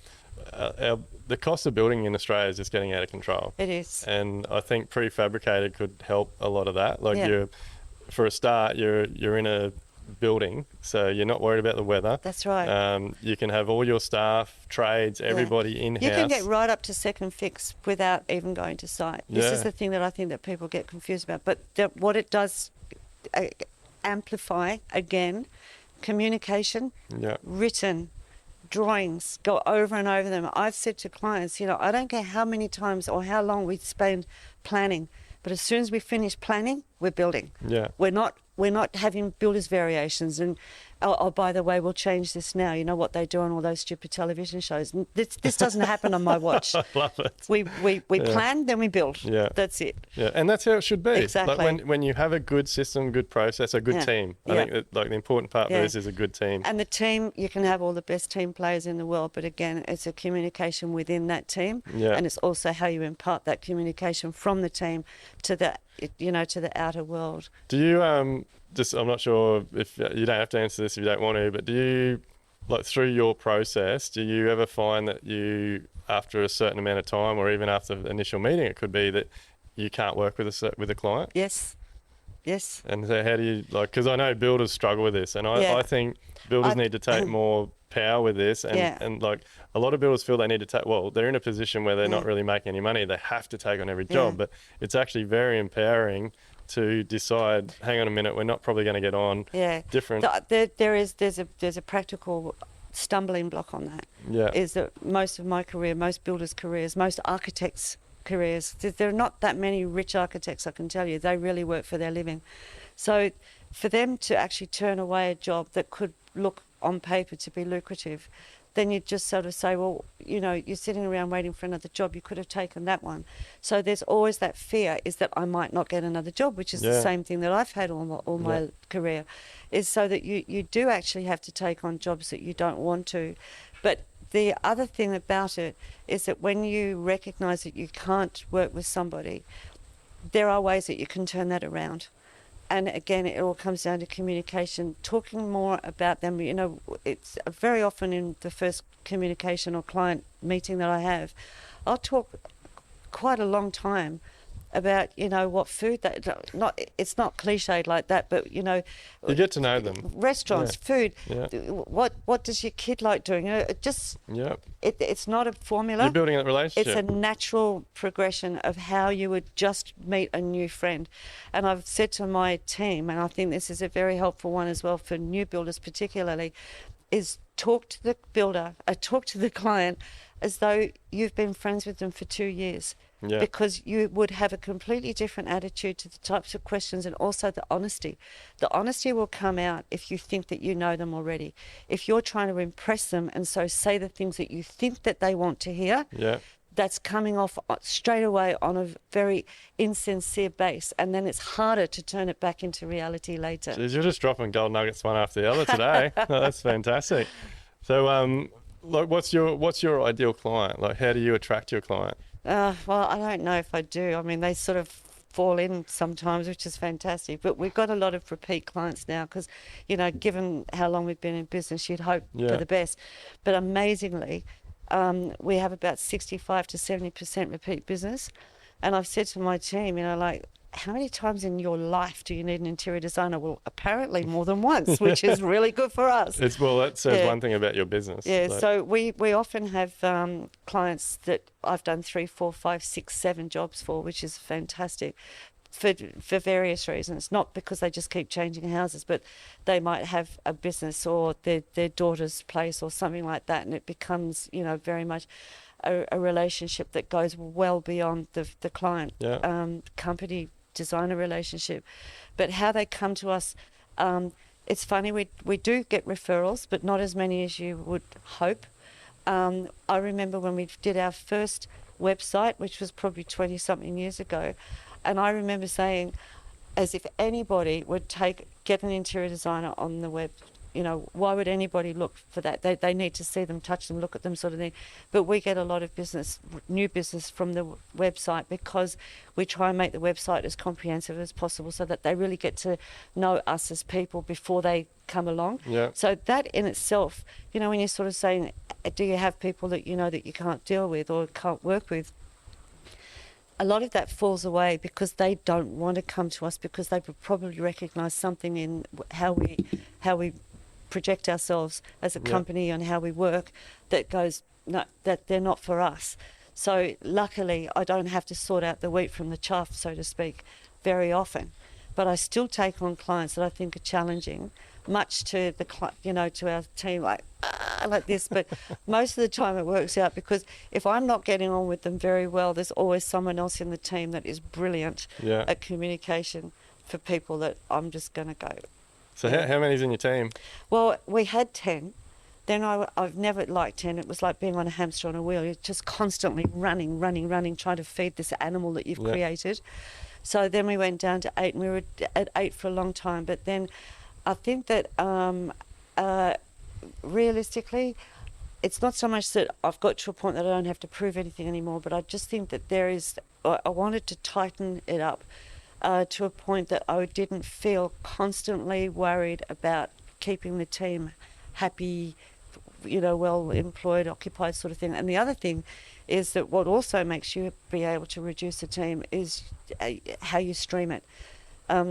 the cost of building in Australia is just getting out of control. It is. And I think prefabricated could help a lot of that. Like for a start, you're in a building, so you're not worried about the weather. That's right. You can have all your staff, trades, everybody in-house. You can get right up to second fix without even going to site. This is the thing that I think that people get confused about. But what it does amplify, again, communication, written, drawings, go over and over them. I've said to clients, I don't care how many times or how long we spend planning, but as soon as we finish planning, we're building. Yeah. We're not having builders variations and, oh, by the way, we'll change this now. You know what they do on all those stupid television shows. This doesn't happen on my watch. I love it. We plan, then we build. Yeah. That's it. Yeah, and that's how it should be. Exactly. Like when you have a good system, good process, a good team. I think that, like, the important part of this is a good team. And the team, you can have all the best team players in the world, but again, it's a communication within that team. Yeah. And it's also how you impart that communication from the team to the outer world. Do you I'm not sure if you don't have to answer this if you don't want to, but do you, like, through your process, do you ever find that you, after a certain amount of time, or even after the initial meeting, it could be that you can't work with a client? Yes. And so how do you, like, because I know builders struggle with this, and I think builders need to take more power with this, and like a lot of builders feel they need to take, well, they're in a position where they're not really making any money, they have to take on every job, but it's actually very empowering to decide, hang on a minute, we're not probably going to get on different. There's a practical stumbling block on that. Yeah. Is that most of my career, most builders' careers, most architects' careers, there are not that many rich architects, I can tell you. They really work for their living. So for them to actually turn away a job that could look on paper to be lucrative, then you just sort of say, well, you're sitting around waiting for another job. You could have taken that one. So there's always that fear, is that I might not get another job, which is the same thing that I've had all my career, is so that you do actually have to take on jobs that you don't want to. But the other thing about it is that when you recognise that you can't work with somebody, there are ways that you can turn that around. And again, it all comes down to communication, talking more about them. It's very often in the first communication or client meeting that I have, I'll talk quite a long time about, what food it's not cliched like that, but, you get to know them. Restaurants, food, what does your kid like doing? It's not a formula. You're building that relationship. It's a natural progression of how you would just meet a new friend. And I've said to my team, and I think this is a very helpful one as well for new builders particularly, is talk to the builder, talk to the client as though you've been friends with them for 2 years. Yeah. Because you would have a completely different attitude to the types of questions, and also the honesty. The honesty will come out if you think that you know them already. If you're trying to impress them and so say the things that you think that they want to hear, that's coming off straight away on a very insincere base, and then it's harder to turn it back into reality later. Jeez, you're just dropping gold nuggets one after the other today. That's fantastic. So, like, what's your ideal client? Like, how do you attract your client? Well, I don't know if I do. I mean, they sort of fall in sometimes, which is fantastic. But we've got a lot of repeat clients now because, given how long we've been in business, you'd hope for the best. But amazingly, we have about 65 to 70% repeat business. And I've said to my team, how many times in your life do you need an interior designer? Well, apparently more than once, which is really good for us. That says one thing about your business. Yeah, so we often have clients that I've done 3, 4, 5, 6, 7 jobs for, which is fantastic for various reasons. Not because they just keep changing houses, but they might have a business or their daughter's place or something like that, and it becomes, very much a relationship that goes well beyond the client company designer relationship. But how they come to us, it's funny, we do get referrals, but not as many as you would hope. I remember when we did our first website, which was probably 20 something years ago. And I remember saying, as if anybody would get an interior designer on the web. Why would anybody look for that? They need to see them, touch them, look at them, sort of thing. But we get a lot of new business from the website, because we try and make the website as comprehensive as possible, so that they really get to know us as people before they come along. Yeah. So that in itself, when you're sort of saying, do you have people that that you can't deal with or can't work with? A lot of that falls away because they don't want to come to us, because they would probably recognise something in how we project ourselves as a company and how we work that goes, no, that they're not for us. So luckily I don't have to sort out the wheat from the chaff, so to speak, very often. But I still take on clients that I think are challenging, much to to our team, like this. But most of the time it works out, because if I'm not getting on with them very well, there's always someone else in the team that is brilliant at communication for people that I'm just going to go. So how many's in your team? Well, we had 10. Then I've never liked 10. It was like being on a hamster on a wheel. You're just constantly running, trying to feed this animal that you've created. So then we went down to 8, and we were at 8 for a long time. But then I think that realistically, it's not so much that I've got to a point that I don't have to prove anything anymore, but I just think that I wanted to tighten it up to a point that I didn't feel constantly worried about keeping the team happy, well employed, occupied, sort of thing. And the other thing is that what also makes you be able to reduce the team is how you stream it.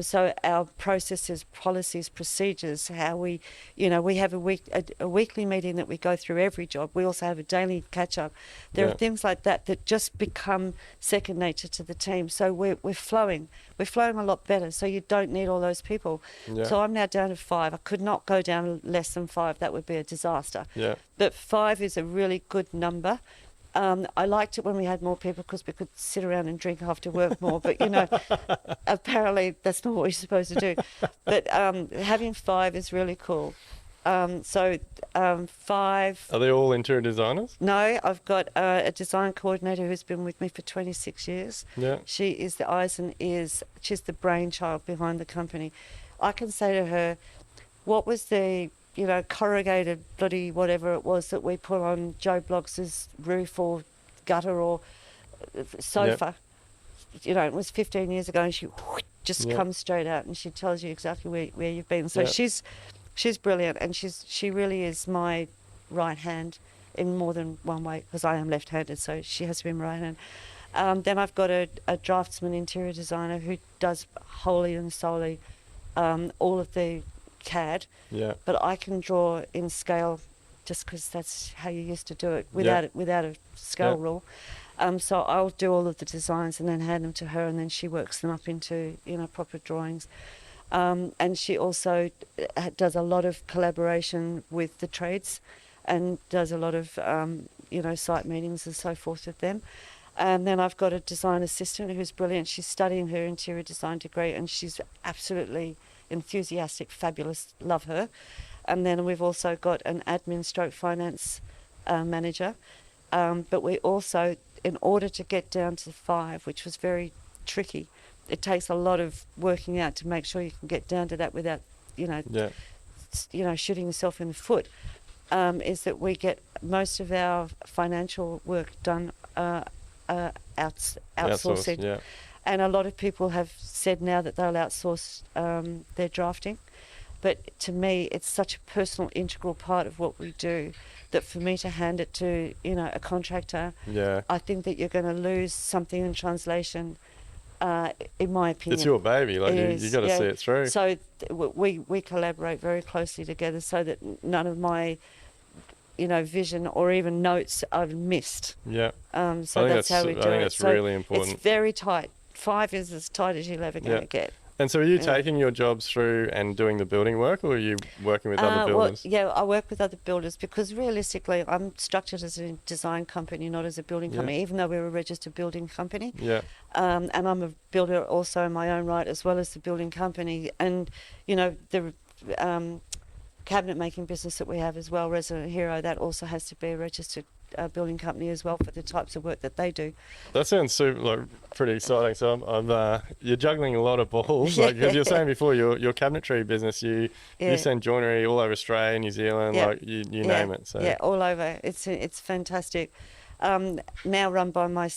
So our processes, policies, procedures, how we have a weekly meeting that we go through every job. We also have a daily catch-up. There are things like that just become second nature to the team. So we're flowing. We're flowing a lot better, so you don't need all those people. Yeah. So I'm now down to 5. I could not go down less than 5. That would be a disaster. Yeah. But 5 is a really good number. I liked it when we had more people, because we could sit around and drink after work more. But, apparently that's not what we're supposed to do. But having 5 is really cool. 5... Are they all interior designers? No, I've got a design coordinator who's been with me for 26 years. Yeah. She is the eyes and ears. She's the brainchild behind the company. I can say to her, what was the corrugated bloody whatever it was that we put on Joe Bloggs's roof or gutter or sofa. Yep. It was 15 years ago, and she just comes straight out and she tells you exactly where you've been. So she's brilliant, and she really is my right hand in more than one way, because I am left-handed, so she has to be my right hand. Then I've got a draftsman interior designer who does wholly and solely all of the CAD, but I can draw in scale, just because that's how you used to do it without a scale rule. So I'll do all of the designs and then hand them to her, and then she works them up into proper drawings. And she also does a lot of collaboration with the trades, and does a lot of site meetings and so forth with them. And then I've got a design assistant who's brilliant. She's studying her interior design degree, and she's absolutely enthusiastic, fabulous, love her. And then we've also got an admin stroke finance manager. But we also, in order to get down to 5, which was very tricky, it takes a lot of working out to make sure you can get down to that without, shooting yourself in the foot, is that we get most of our financial work done outsourcing. Yeah. And a lot of people have said now that they'll outsource their drafting. But to me, it's such a personal, integral part of what we do that for me to hand it to, a contractor, I think that you're going to lose something in translation, in my opinion. It's your baby. Like you got to see it through. So we collaborate very closely together, so that none of my vision or even notes are missed. Yeah. So that's how we do it. I think that's really important. It's very tight. 5 is as tight as you're ever going to get. And so are you taking your jobs through and doing the building work, or are you working with other builders? Well, I work with other builders, because realistically I'm structured as a design company, not as a building company, even though we're a registered building company. Yeah. And I'm a builder also in my own right, as well as the building company. And, the cabinet making business that we have as well, Resident Hero, that also has to be a registered building company as well for the types of work that they do. That sounds pretty exciting. So you're juggling a lot of balls. Like, because you're saying before, your cabinetry business, you send joinery all over Australia, New Zealand, you name it. So yeah, all over. It's fantastic. Now run by our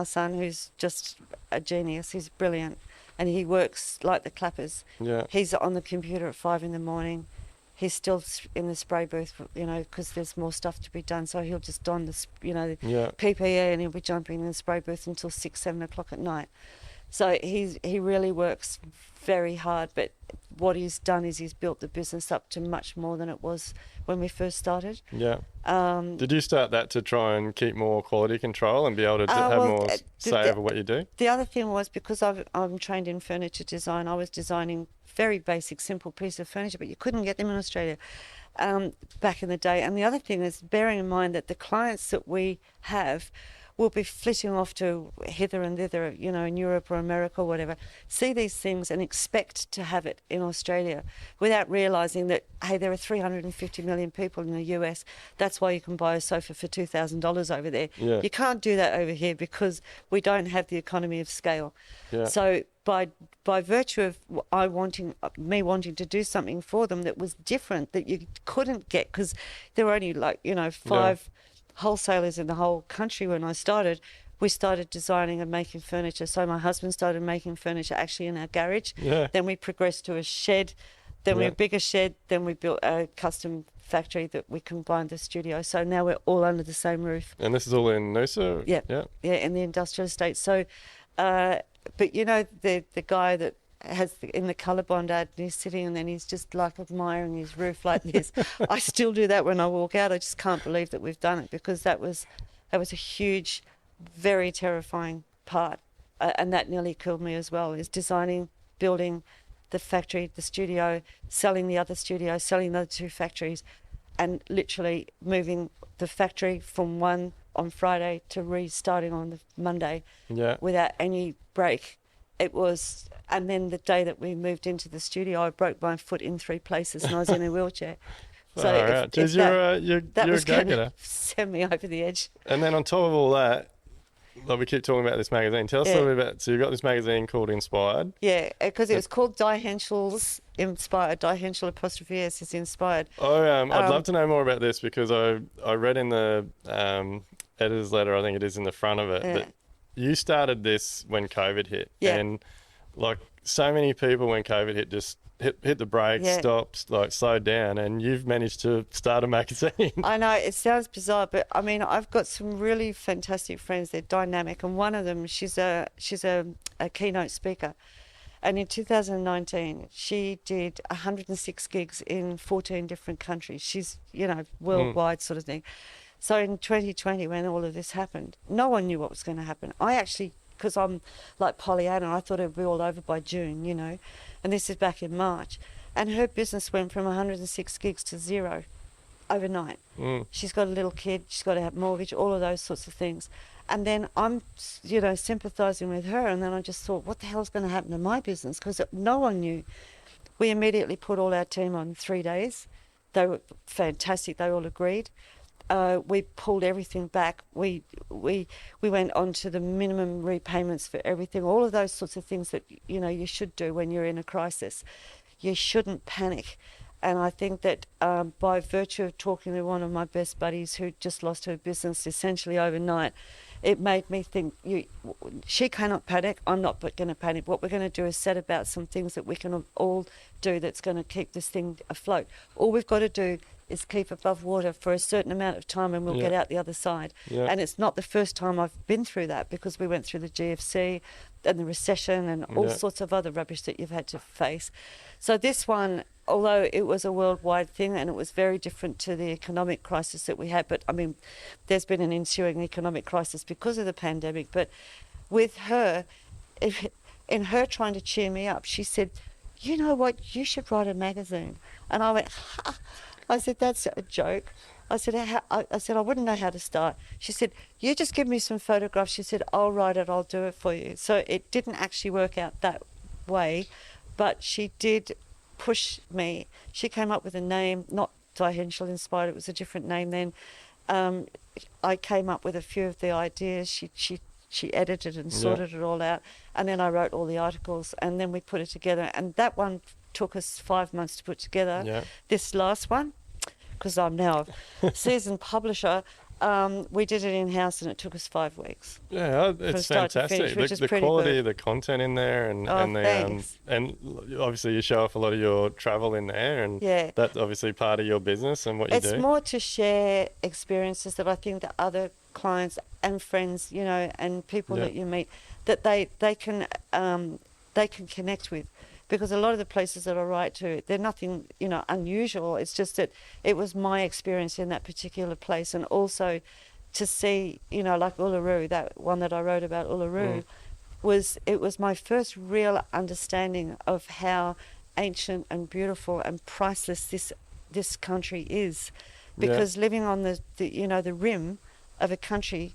son, who's just a genius. He's brilliant, and he works like the clappers. Yeah. He's on the computer at 5 a.m. He's still in the spray booth, because there's more stuff to be done. So he'll just don the, PPE, and he'll be jumping in the spray booth until 6, 7 o'clock at night. So he really works very hard. But what he's done is he's built the business up to much more than it was when we first started. Yeah. Did you start that to try and keep more quality control and be able to have more say over what you do? The other thing was, because I'm trained in furniture design, I was designing very basic, simple piece of furniture, but you couldn't get them in Australia back in the day. And the other thing is, bearing in mind that the clients that we have will be flitting off to hither and thither, in Europe or America or whatever, see these things and expect to have it in Australia without realising that, hey, there are 350 million people in the US. That's why you can buy a sofa for $2,000 over there. Yeah. You can't do that over here because we don't have the economy of scale. Yeah. So by virtue of me wanting to do something for them that was different, that you couldn't get, because there were only 5 wholesalers in the whole country when I started, we started designing and making furniture. So my husband started making furniture actually in our garage. Yeah. Then we progressed to a shed, then we a bigger shed, then we built a custom factory that we combined the studio. So now we're all under the same roof. And this is all in Noosa? Yeah, in the industrial estate. So, but the guy that has in the Colorbond ad, and he's sitting and then he's just like admiring his roof like this. I still do that when I walk out. I just can't believe that we've done it, because that was a huge, very terrifying part, and that nearly killed me as well, is designing, building the factory, the studio, selling the other studio, selling the other 2 factories, and literally moving the factory from one on Friday to restarting on the Monday without any break. It was, and then the day that we moved into the studio, I broke my foot in 3 places and I was in a wheelchair. So you're was going to to send me over the edge. And then on top of all that, we keep talking about this magazine. Tell us a little bit about. So you've got this magazine called Inspired. Yeah, because it was called Henshall's Inspired. Henshall ' is Inspired. I'd love to know more about this, because I read in the editor's letter, I think it is in the front of it, that you started this when COVID hit, and so many people when COVID hit just hit the brakes, stopped, slowed down, and you've managed to start a magazine. I know, it sounds bizarre, but I mean, I've got some really fantastic friends. They're dynamic, and one of them, she's a keynote speaker, and in 2019 she did 106 gigs in 14 different countries. She's worldwide sort of thing. So in 2020, when all of this happened, no one knew what was going to happen. I actually, because I'm like Pollyanna, I thought it would be all over by June, and this is back in March. And her business went from 106 gigs to 0 overnight. She's got a little kid, she's got a mortgage, all of those sorts of things. And then I'm, sympathising with her, and then I just thought, what the hell's going to happen to my business? Because no one knew. We immediately put all our team on 3 days. They were fantastic, they all agreed. We pulled everything back. We went on to the minimum repayments for everything, all of those sorts of things that, you should do when you're in a crisis. You shouldn't panic. And I think that by virtue of talking to one of my best buddies who just lost her business essentially overnight, it made me think, she cannot panic, I'm not going to panic. What we're going to do is set about some things that we can all do that's going to keep this thing afloat. All we've got to do is keep above water for a certain amount of time, and we'll get out the other side. And it's not the first time I've been through that, because we went through the GFC and the recession and all sorts of other rubbish that you've had to face. So this one, although it was a worldwide thing and it was very different to the economic crisis that we had, but I mean, there's been an ensuing economic crisis because of the pandemic. But with her, in her trying to cheer me up, she said, you know what, you should write a magazine. And I went, ha. I said, that's a joke. I said, I wouldn't know how to start. She said, you just give me some photographs. She said, I'll write it, I'll do it for you. So it didn't actually work out that way, but she did push me. She came up with a name, not Henshall Inspired, it was a different name then. I came up with a few of the ideas. She edited and sorted it all out, and then I wrote all the articles, and then we put it together. And that one took us 5 months to put together. Yeah. This last one, because I'm now a seasoned publisher, we did it in-house and it took us 5 weeks. Yeah, it's start to fantastic. finish, which is The pretty quality good. of the content in there, and Thanks. and obviously you show off a lot of your travel in there, and Yeah. that's obviously part of your business and what you It's do. more to share experiences that I think that other clients and friends, you know, and people Yeah. that you meet, that they can connect with, because a lot of the places that I write to, they're nothing, you know, unusual. It's just that it was my experience in that particular place, and also to see, you know, like Uluru, that one that I wrote about Uluru, was my first real understanding of how ancient and beautiful and priceless this country is, because living on the you know, the rim of a country,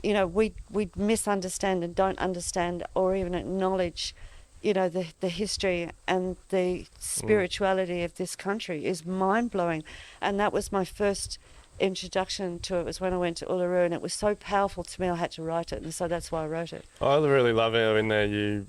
you know, we misunderstand and don't understand or even acknowledge, you know, the history and the spirituality of this country is mind-blowing. And that was my first introduction to it, was when I went to Uluru, and it was so powerful to me I had to write it, and so that's why I wrote it. I really love how in there you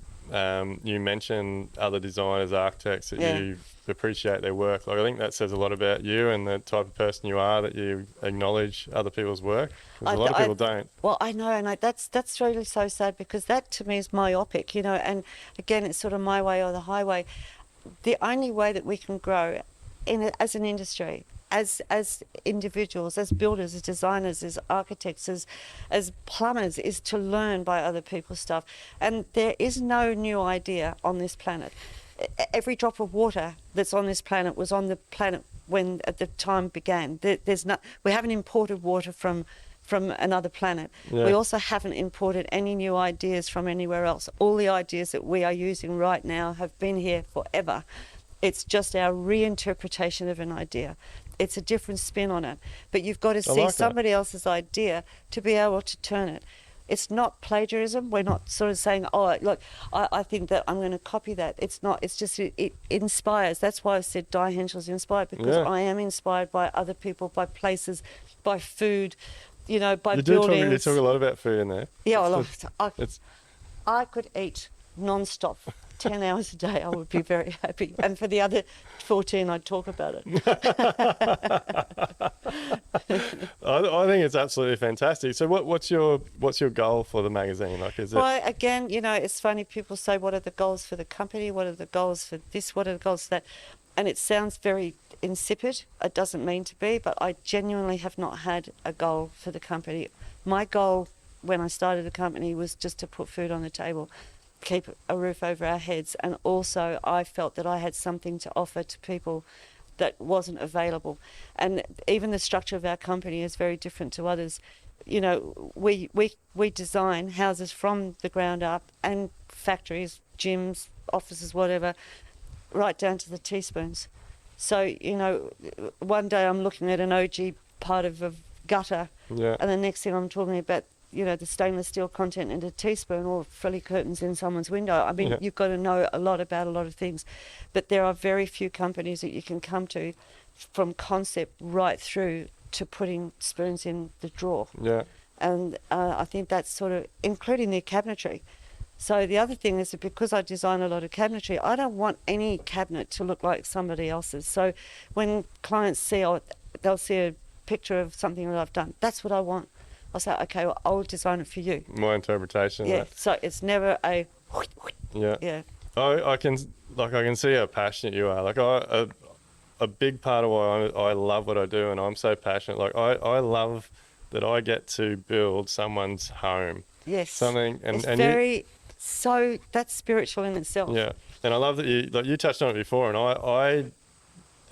mention other designers, architects that you appreciate their work. Like, I think that says a lot about you and the type of person you are, that you acknowledge other people's work. 'Cause a lot of people don't. Well, I know, and that's really so sad, because that to me is myopic, you know. And again, it's sort of my way or the highway. The only way that we can grow as an industry, as individuals, as builders, as designers, as architects, as plumbers, is to learn by other people's stuff. And there is no new idea on this planet. Every drop of water that's on this planet was on the planet when at the time began. We haven't imported water from another planet. We also haven't imported any new ideas from anywhere else. All the ideas that we are using right now have been here forever. It's just our reinterpretation of an idea. It's a different spin on it. But you've got to see somebody else's idea to be able to turn it. It's not plagiarism. We're not sort of saying, oh, look, I think that I'm going to copy that. It's not. It's just, it inspires. That's why I said Henshall's inspired, because I am inspired by other people, by places, by food, you know, by buildings. You talk a lot about food in there. Yeah, well, I could eat non-stop 10 hours a day. I would be very happy. And for the other 14, I'd talk about it. I think it's absolutely fantastic. So what's your goal for the magazine? Like, is it? Well, again, you know, it's funny. People say, what are the goals for the company? What are the goals for this? What are the goals for that? And it sounds very insipid. It doesn't mean to be, but I genuinely have not had a goal for the company. My goal when I started the company was just to put food on the table, keep a roof over our heads, and also I felt that I had something to offer to people that wasn't available. And even the structure of our company is very different to others. You know, we design houses from the ground up, and factories, gyms, offices, whatever, right down to the teaspoons. So, you know, one day I'm looking at an OG part of a gutter, and the next thing I'm talking about, you know, the stainless steel content in a teaspoon, or frilly curtains in someone's window. I mean, you've got to know a lot about a lot of things. But there are very few companies that you can come to from concept right through to putting spoons in the drawer. Yeah. And I think that's sort of, including the cabinetry. So the other thing is that because I design a lot of cabinetry, I don't want any cabinet to look like somebody else's. So when clients see, they'll see a picture of something that I've done. That's what I want. I'll say, okay, well, I'll design it for you. My interpretation of that. So it's never a... Yeah. I can see how passionate you are. Like, a big part of why I love what I do, and I'm so passionate. Like, I love that I get to build someone's home. Yes. Something, and so that's spiritual in itself. Yeah, and I love that you touched on it before, and I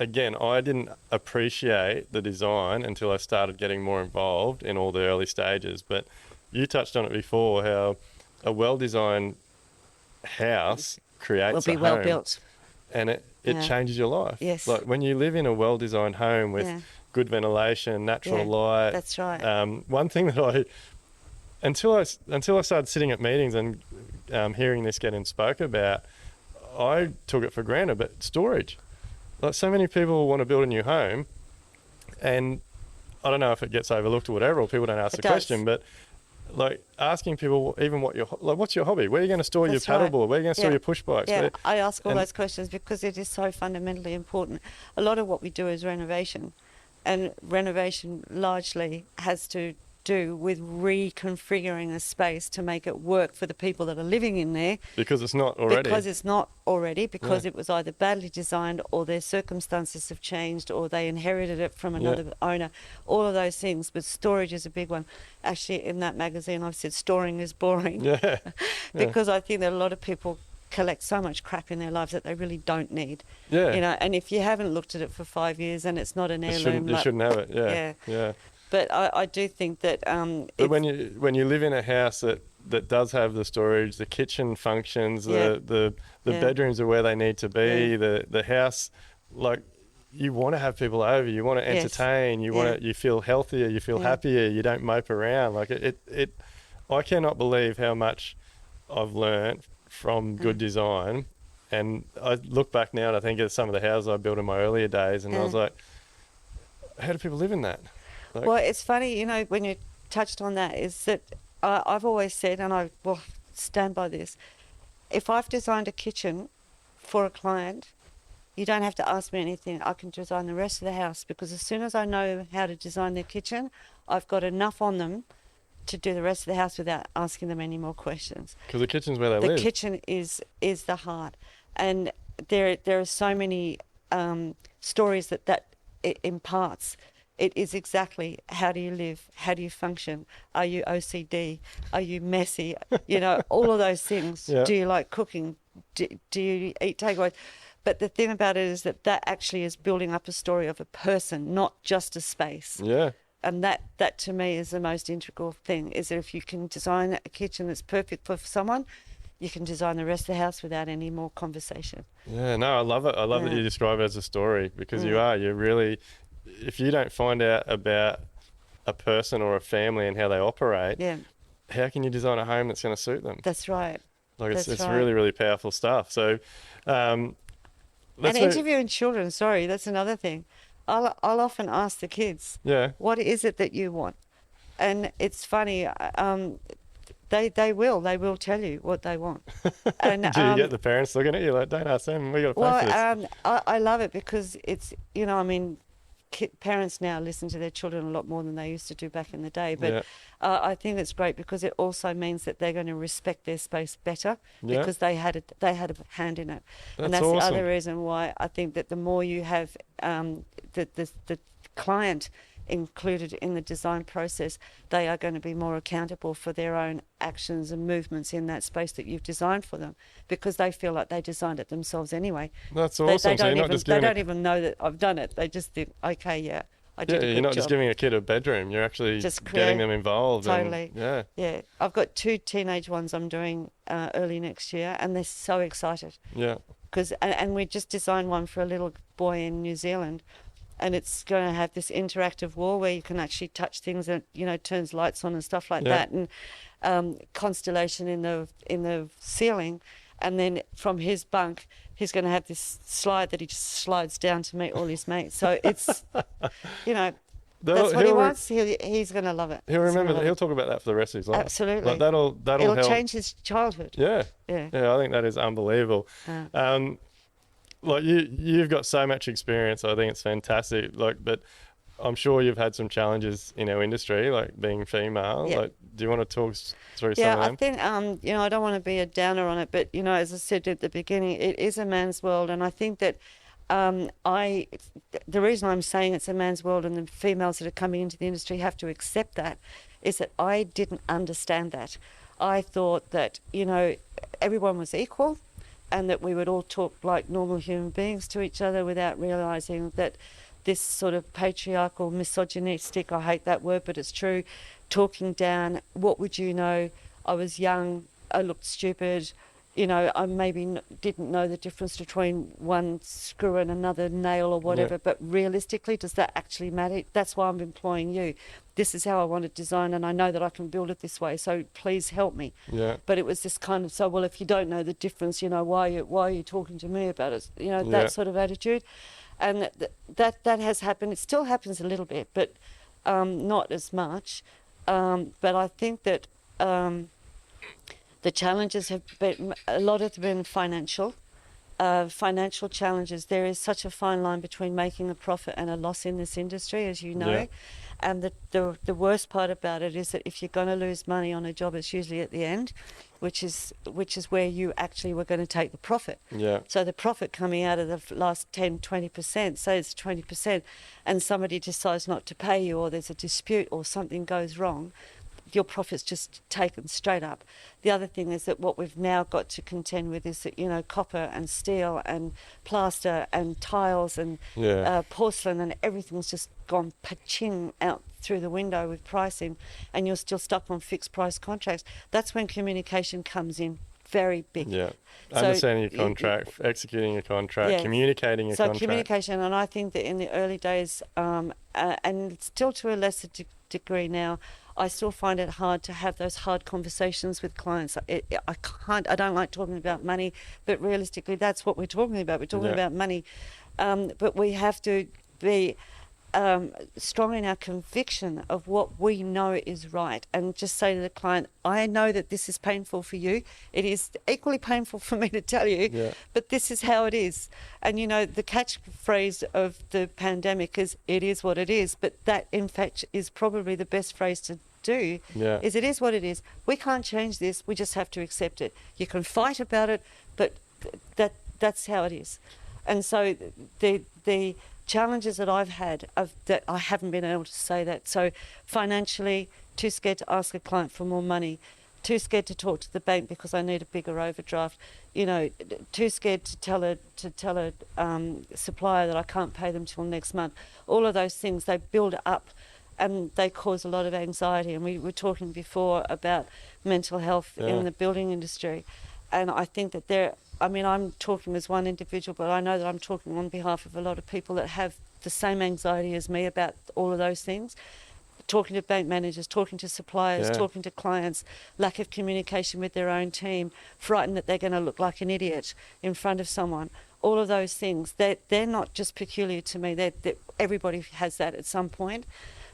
didn't appreciate the design until I started getting more involved in all the early stages. But you touched on it before, how a well-designed house creates will be a well home, built, and it changes your life. Yes. Like when you live in a well-designed home with good ventilation, natural light. That's right. One thing that until I started sitting at meetings and hearing this getting spoke about, I took it for granted. But storage. Like, so many people want to build a new home, and I don't know if it gets overlooked or whatever, or people don't ask It the does. question, but like asking people even what's your hobby? Where are you going to store That's your right. paddleboard? Where are you going to store Yeah. your push bikes? Yeah, Where- I ask all and- those questions because it is so fundamentally important. A lot of what we do is renovation, and renovation largely has to do with reconfiguring a space to make it work for the people that are living in there. Because it's not already. Because it's not already, because Yeah. it was either badly designed or their circumstances have changed or they inherited it from another owner. All of those things, but storage is a big one. Actually, in that magazine, I've said storing is boring. Yeah. Because I think that a lot of people collect so much crap in their lives that they really don't need. Yeah. You know, and if you haven't looked at it for 5 years and it's not an heirloom, You shouldn't have it. Yeah. Yeah. But I do think that But when you live in a house that does have the storage, the kitchen functions, the Yeah. bedrooms are where they need to be, Yeah. the house, like you want to have people over, you want to Yes. entertain, you feel healthier, you feel Yeah. happier, you don't mope around. Like it I cannot believe how much I've learned from good design. And I look back now and I think of some of the houses I built in my earlier days, and I was like, how do people live in that? Like, Well, it's funny, you know, when you touched on that, is that I've always said, and I will stand by this, if I've designed a kitchen for a client, you don't have to ask me anything. I can design the rest of the house, because as soon as I know how to design their kitchen, I've got enough on them to do the rest of the house without asking them any more questions. because the kitchen's where they The live. kitchen is the heart, and there are so many stories that it imparts. It is exactly, how do you live? How do you function? Are you OCD? Are you messy? You know, all of those things. Yeah. Do you like cooking? Do you eat takeaways? But the thing about it is that actually is building up a story of a person, not just a space. Yeah. And that to me is the most integral thing, is that if you can design a kitchen that's perfect for someone, you can design the rest of the house without any more conversation. Yeah, no, I love it. I love that you describe it as a story, because you're really, if you don't find out about a person or a family and how they operate, Yeah, how can you design a home that's going to suit them? that's right. Like it's that's right. really, really powerful stuff. So, And interviewing children, sorry, that's another thing. I'll often ask the kids, yeah, what is it that you want? And it's funny, they will tell you what they want. And do you get the parents looking at you like, don't ask them, we got to pay for this? I love it, because it's, you know, I mean, parents now listen to their children a lot more than they used to do back in the day. But I think it's great, because it also means that they're going to respect their space better, because they had a hand in it. And that's awesome. the other reason why I think that the more you have the client included in the design process, they are going to be more accountable for their own actions and movements in that space that you've designed for them, because they feel like they designed it themselves anyway. That's They awesome. So you're not just giving don't even know that I've done it. They just think, okay, I did a good you're not job. just giving a kid a bedroom, you're actually Just getting create- them involved. Totally. And, Yeah, I've got 2 teenage ones I'm doing early next year, and they're so excited, yeah. because and we just designed one for a little boy in New Zealand, and it's going to have this interactive wall where you can actually touch things, and you know, turns lights on and stuff like that, and constellation in the ceiling, and then from his bunk he's going to have this slide that he just slides down to meet all his mates. So it's, you know, that's what he wants. He's going to love it. He'll remember that. Love He'll it. talk about that for the rest of his life. Absolutely. Like that'll It'll help. change his childhood. Yeah. Yeah. Yeah, I think that is unbelievable. Like you've got so much experience. I think it's fantastic. Like, but I'm sure you've had some challenges in our industry, like being female. Yeah. Like, do you want to talk through Yeah, some of them? I think, you know, I don't want to be a downer on it, but, you know, as I said at the beginning, it is a man's world. And I think that the reason I'm saying it's a man's world and the females that are coming into the industry have to accept that is that I didn't understand that. I thought that, you know, everyone was equal and that we would all talk like normal human beings to each other without realising that this sort of patriarchal, misogynistic, I hate that word, but it's true, talking down, what would you know? I was young, I looked stupid, you know, I maybe didn't know the difference between one screw and another nail or whatever, but realistically, does that actually matter? That's why I'm employing you. This is how I want to design, and I know that I can build it this way, so please help me. Yeah. But it was this kind of, so, well, if you don't know the difference, you know, why are you talking to me about it? You know, that sort of attitude. And that has happened. It still happens a little bit, but not as much. But I think that the challenges have been, a lot of them been financial. Financial challenges. There is such a fine line between making a profit and a loss in this industry, as you know. Yeah. And the worst part about it is that if you're going to lose money on a job, it's usually at the end, which is where you actually were going to take the profit. Yeah. So the profit coming out of the last 10, 20%, say it's 20%, and somebody decides not to pay you, or there's a dispute or something goes wrong, your profit's just taken straight up. The other thing is that what we've now got to contend with is that, you know, copper and steel and plaster and tiles and porcelain and everything's just gone pa-ching out through the window with pricing, and you're still stuck on fixed price contracts. That's when communication comes in very big. Yeah. So understanding your contract, executing a contract, communicating a contract. So communication, and I think that in the early days, and still to a lesser degree now, I still find it hard to have those hard conversations with clients. I don't like talking about money, but realistically, that's what we're talking about. We're talking about money. But we have to be strong in our conviction of what we know is right, and just say to the client, I know that this is painful for you. It is equally painful for me to tell you, but this is how it is. And, you know, the catchphrase of the pandemic is, it is what it is. But that, in fact, is probably the best phrase to do, is it is what it is. We can't change this. We just have to accept it. You can fight about it, but that's how it is. And so the challenges that I've had that I haven't been able to say that. So financially, too scared to ask a client for more money, too scared to talk to the bank because I need a bigger overdraft, you know, too scared to tell a supplier that I can't pay them till next month. All of those things, they build up and they cause a lot of anxiety. And we were talking before about mental health in the building industry. And I think that I'm talking as one individual, but I know that I'm talking on behalf of a lot of people that have the same anxiety as me about all of those things. Talking to bank managers, talking to suppliers, talking to clients, lack of communication with their own team, frightened that they're going to look like an idiot in front of someone. All of those things, they're not just peculiar to me. Everybody has that at some point.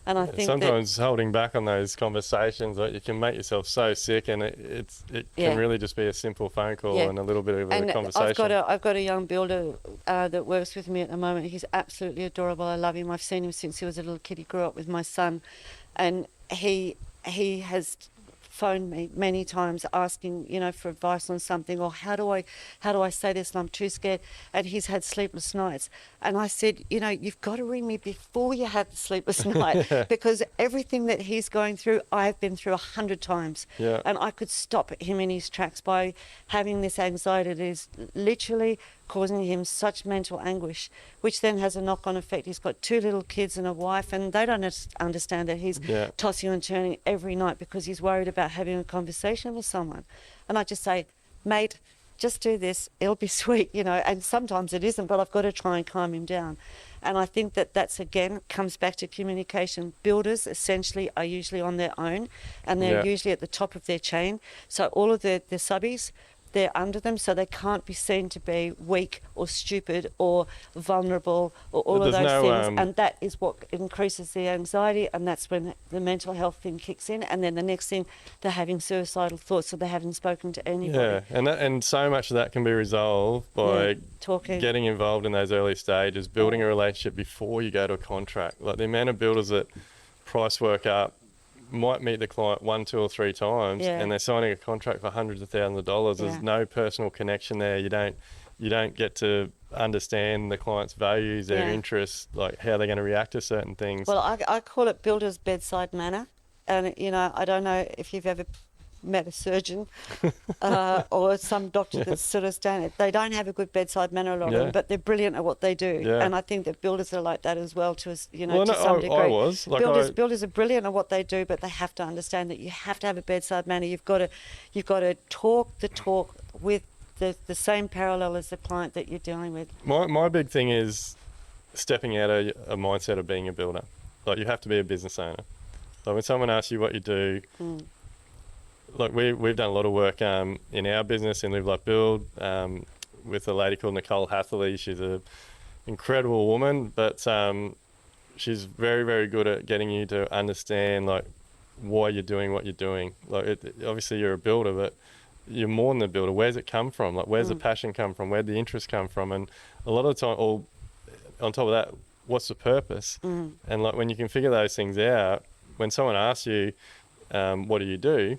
And I think sometimes holding back on those conversations, like, you can make yourself so sick, and it can really just be a simple phone call and a little bit of a conversation. I've got a young builder that works with me at the moment. He's absolutely adorable. I love him. I've seen him since he was a little kid. He grew up with my son, and he has phoned me many times asking, you know, for advice on something, or how do I say this, and I'm too scared. And he's had sleepless nights. And I said, you know, you've got to ring me before you have the sleepless night, because everything that he's going through, I've been through 100 times. Yeah. And I could stop him in his tracks by having this anxiety that is literally causing him such mental anguish, which then has a knock-on effect. He's got 2 little kids and a wife, and they don't understand that he's tossing and turning every night because he's worried about having a conversation with someone. And I just say, mate, just do this, it'll be sweet, you know. And sometimes it isn't, but I've got to try and calm him down. And I think that's, again, comes back to communication. Builders essentially are usually on their own, and they're usually at the top of their chain. So all of the subbies, they're under them, so they can't be seen to be weak or stupid or vulnerable or all of those things. And that is what increases the anxiety, and that's when the mental health thing kicks in. And then the next thing, they're having suicidal thoughts, so they haven't spoken to anybody. Yeah, and so much of that can be resolved by getting involved in those early stages, building a relationship before you go to a contract. Like, the amount of builders that price work up, might meet the client 1, 2 or 3 times, and they're signing a contract for hundreds of thousands of dollars. There's no personal connection there. You don't get to understand the client's values, their interests, like how they're going to react to certain things. Well, I call it builder's bedside manner. And, you know, I don't know if you've ever met a surgeon or some doctor that's sort of standing. They don't have a good bedside manner, a lot of them, but they're brilliant at what they do. Yeah. And I think that builders are like that as well, to some degree. I was. Like, builders are brilliant at what they do, but they have to understand that you have to have a bedside manner. You've got to talk the talk with the same parallel as the client that you're dealing with. My big thing is stepping out of a mindset of being a builder. Like, you have to be a business owner. Like, when someone asks you what you do, like, we've done a lot of work in our business in Live Like Build with a lady called Nicole Hatherley. She's an incredible woman, but she's very, very good at getting you to understand like why you're doing what you're doing. Like obviously you're a builder, but you're more than a builder. Where's it come from? Like where's the passion come from? Where'd the interest come from? And a lot of the time, or on top of that, what's the purpose? And like when you can figure those things out, when someone asks you, what do you do?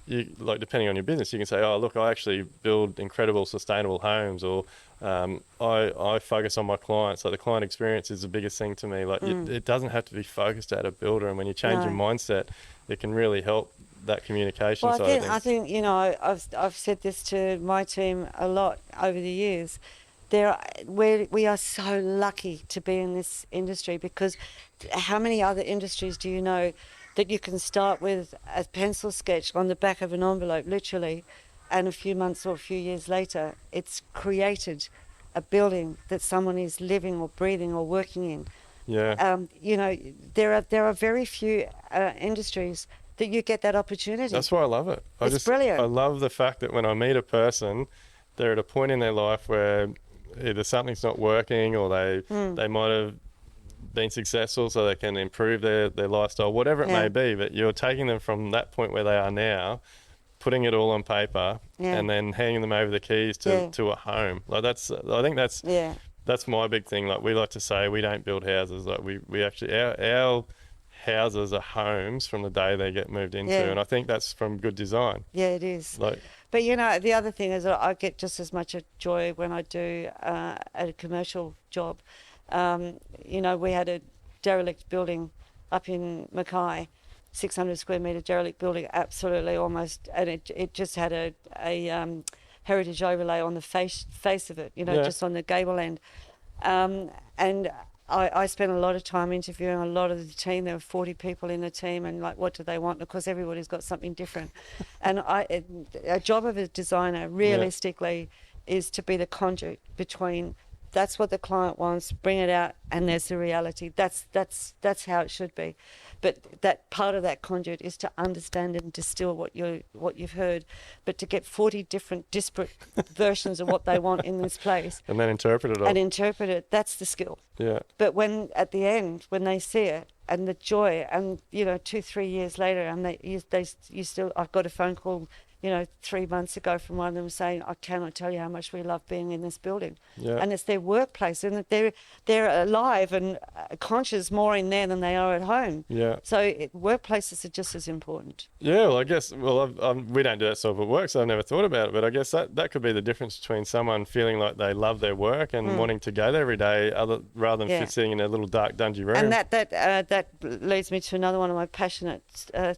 You, like depending on your business, you can say, oh look, I actually build incredible sustainable homes, or I focus on my clients. Like the client experience is the biggest thing to me. Like it doesn't have to be focused at a builder, and when you change your mindset, it can really help that communication side of things. I think you know, I've said this to my team a lot over the years. We are so lucky to be in this industry, because how many other industries do you know that you can start with a pencil sketch on the back of an envelope, literally, and a few months or a few years later, it's created a building that someone is living or breathing or working in. Yeah. You know, there are very few industries that you get that opportunity. That's why I love it. It's brilliant. I love the fact that when I meet a person, they're at a point in their life where either something's not working, or they might have been successful so they can improve their lifestyle, whatever it may be, but you're taking them from that point where they are now, putting it all on paper, and then handing them over the keys to a home. Like I think that's my big thing. Like we like to say, we don't build houses. Like we actually, our houses are homes from the day they get moved into, and I think that's from good design. Yeah, it is. Like, but you know, the other thing is that I get just as much joy when I do a commercial job. You know, we had a derelict building up in Mackay, 600 square metre derelict building, absolutely almost, and it just had a heritage overlay on the face of it, you know, just on the gable end. And I spent a lot of time interviewing a lot of the team. There were 40 people in the team, and like, what do they want? And of course, everybody's got something different. And a job of a designer, realistically, is to be the conduit between. That's what the client wants. Bring it out, and there's the reality. That's how it should be. But that part of that conduit is to understand and distill what you've heard, but to get 40 different disparate versions of what they want in this place, and then interpret it all. And interpret it. That's the skill. Yeah. But when at the end, when they see it and the joy, and you know, 2-3 years later, and you still, I've got a phone call, you know, 3 months ago from one of them saying, I cannot tell you how much we love being in this building. Yeah. And it's their workplace, and they're alive and conscious more in there than they are at home. Yeah. So workplaces are just as important. Yeah, well, I guess, we don't do that sort of work, so I've never thought about it, but I guess that could be the difference between someone feeling like they love their work and wanting to go there every day, rather than sitting in a little dark, dungy room. And that leads me to another one of my passionate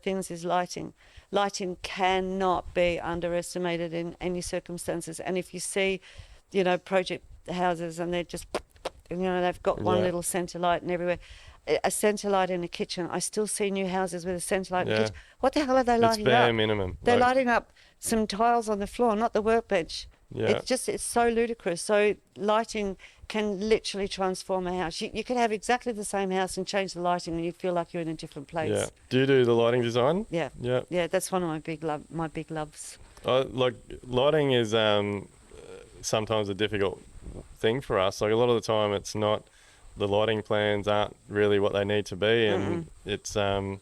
things is lighting. Lighting cannot be underestimated in any circumstances. And if you see, you know, project houses and they're just, you know, they've got one little centre light and everywhere. A centre light in a kitchen. I still see new houses with a centre light in the kitchen. What the hell are they lighting up? It's bare minimum. They're lighting up some tiles on the floor, not the workbench. Yeah. It's so ludicrous. So lighting can literally transform a house. You could have exactly the same house and change the lighting and you feel like you're in a different place. Yeah. Do you do the lighting design? Yeah. Yeah. Yeah, that's one of my big loves. Like lighting is sometimes a difficult thing for us. Like a lot of the time it's not, the lighting plans aren't really what they need to be, and it's and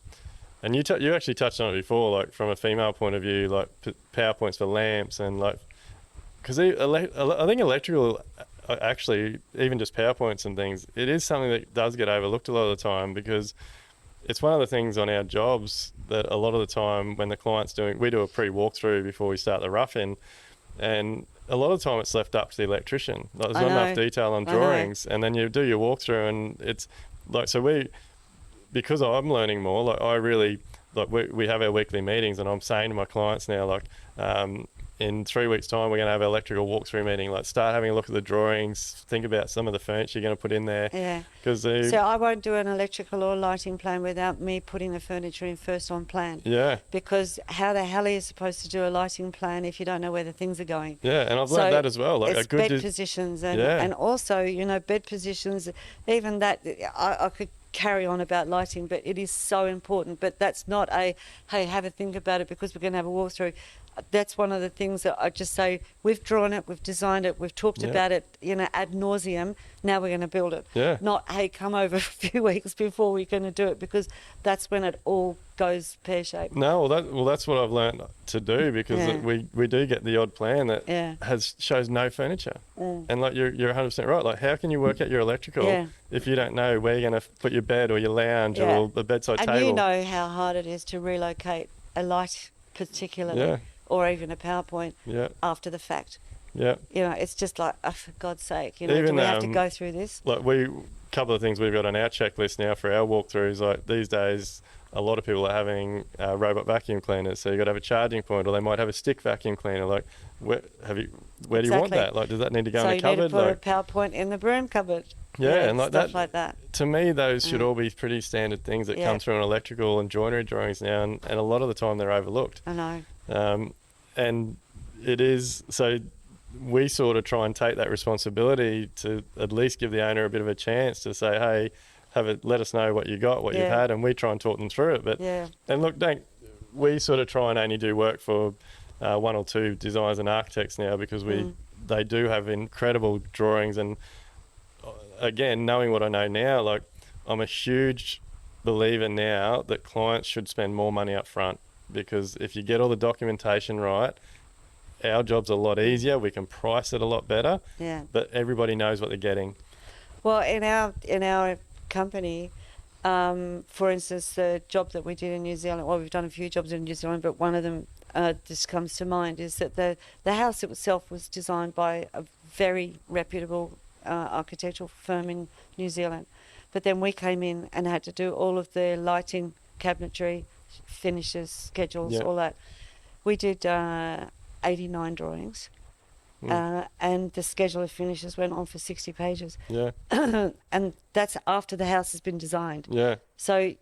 you actually touched on it before, like from a female point of view, like PowerPoints for lamps, and like, because I think electrical, actually, even just PowerPoints and things, it is something that does get overlooked a lot of the time, because it's one of the things on our jobs that a lot of the time when the client's we do a pre-walkthrough before we start the rough-in, and a lot of the time it's left up to the electrician. Like, there's not enough detail on drawings, and then you do your walkthrough, and it's like, so because I'm learning more, like I really, like we have our weekly meetings, and I'm saying to my clients now, like, in 3 weeks' time, we're going to have an electrical walkthrough meeting. Like, start having a look at the drawings, think about some of the furniture you're going to put in there. Yeah. So I won't do an electrical or lighting plan without me putting the furniture in first on plan. Yeah. Because how the hell are you supposed to do a lighting plan if you don't know where the things are going? Yeah, and I've learned that as well. Like, it's bed positions and also, you know, bed positions, even that, I could carry on about lighting, but it is so important. But that's not hey, have a think about it because we're going to have a walkthrough. that's one of the things that I just say, we've drawn it, we've designed it, we've talked about it, ad nauseum. Now we're going to build it. Yeah. Not, hey, come over a few weeks before we're going to do it, because that's when it all goes pear-shaped. No, that's what I've learned to do, because we do get the odd plan that shows no furniture. And like you're 100% right. Like, how can you work out your electrical if you don't know where you're going to put your bed or your lounge or the bedside table? And you know how hard it is to relocate a light, particularly, or even a PowerPoint after the fact. Yeah. It's just like, oh, for God's sake, even, do we have to go through this? Like, couple of things we've got on our checklist now for our walkthroughs, like these days, a lot of people are having robot vacuum cleaners. So you've got to have a charging point, or they might have a stick vacuum cleaner. Like, where do you want that? Like, does that need to go in the cupboard? So you need to put a PowerPoint in the broom cupboard. Yeah, and stuff like that. To me, those should all be pretty standard things that come through on electrical and joinery drawings now, and a lot of the time they're overlooked. I know. And it is, so we sort of try and take that responsibility to at least give the owner a bit of a chance to say, hey, let us know what you got, what you've had, and we try and talk them through it. But and look, we sort of try and only do work for one or two designers and architects now, because they do have incredible drawings. And again, knowing what I know now, like, I'm a huge believer now that clients should spend more money up front, because if you get all the documentation right, our job's a lot easier. We can price it a lot better. Yeah. But everybody knows what they're getting. Well, in our company, for instance, the job that we did in New Zealand, well, we've done a few jobs in New Zealand, but one of them just comes to mind, is that the house itself was designed by a very reputable architectural firm in New Zealand. But then we came in and had to do all of the lighting, cabinetry, finishes, schedules, all that. We did 89 drawings, and the schedule of finishes went on for 60 pages. Yeah. And that's after the house has been designed. Yeah. So,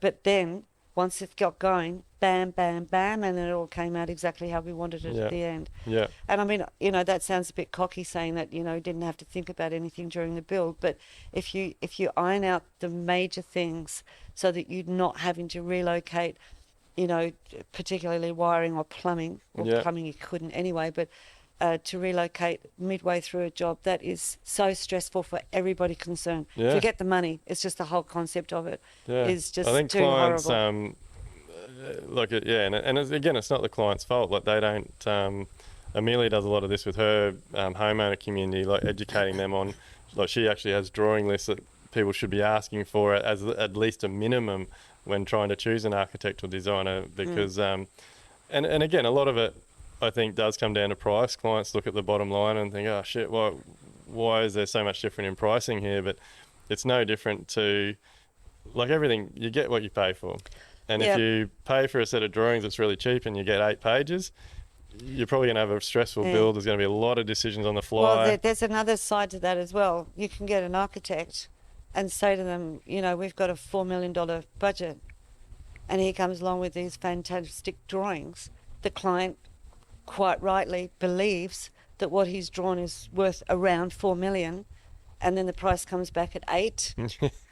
but then once it got going, bam, bam, bam, and then it all came out exactly how we wanted it at the end. Yeah. And I mean, that sounds a bit cocky saying that, didn't have to think about anything during the build, but if you iron out the major things so that you're not having to relocate, particularly wiring or plumbing, plumbing you couldn't anyway, but to relocate midway through a job, that is so stressful for everybody concerned. Yeah. Forget the money, it's just the whole concept of it is just too clients, horrible. And again, it's not the client's fault. Like, they don't. Amelia does a lot of this with her homeowner community, like educating them on. Like, she actually has drawing lists that people should be asking for as at least a minimum when trying to choose an architect or designer, because and again, a lot of it I think does come down to price. Clients look at the bottom line and think, oh shit, why is there so much different in pricing here? But it's no different to, like, everything, you get what you pay for. And if you pay for a set of drawings that's really cheap and you get 8 pages, you're probably going to have a stressful build. There's going to be a lot of decisions on the fly. Well, there's another side to that as well. You can get an architect and say to them, we've got a $4 million budget, and he comes along with these fantastic drawings. The client quite rightly believes that what he's drawn is worth around $4 million, and then the price comes back at 8.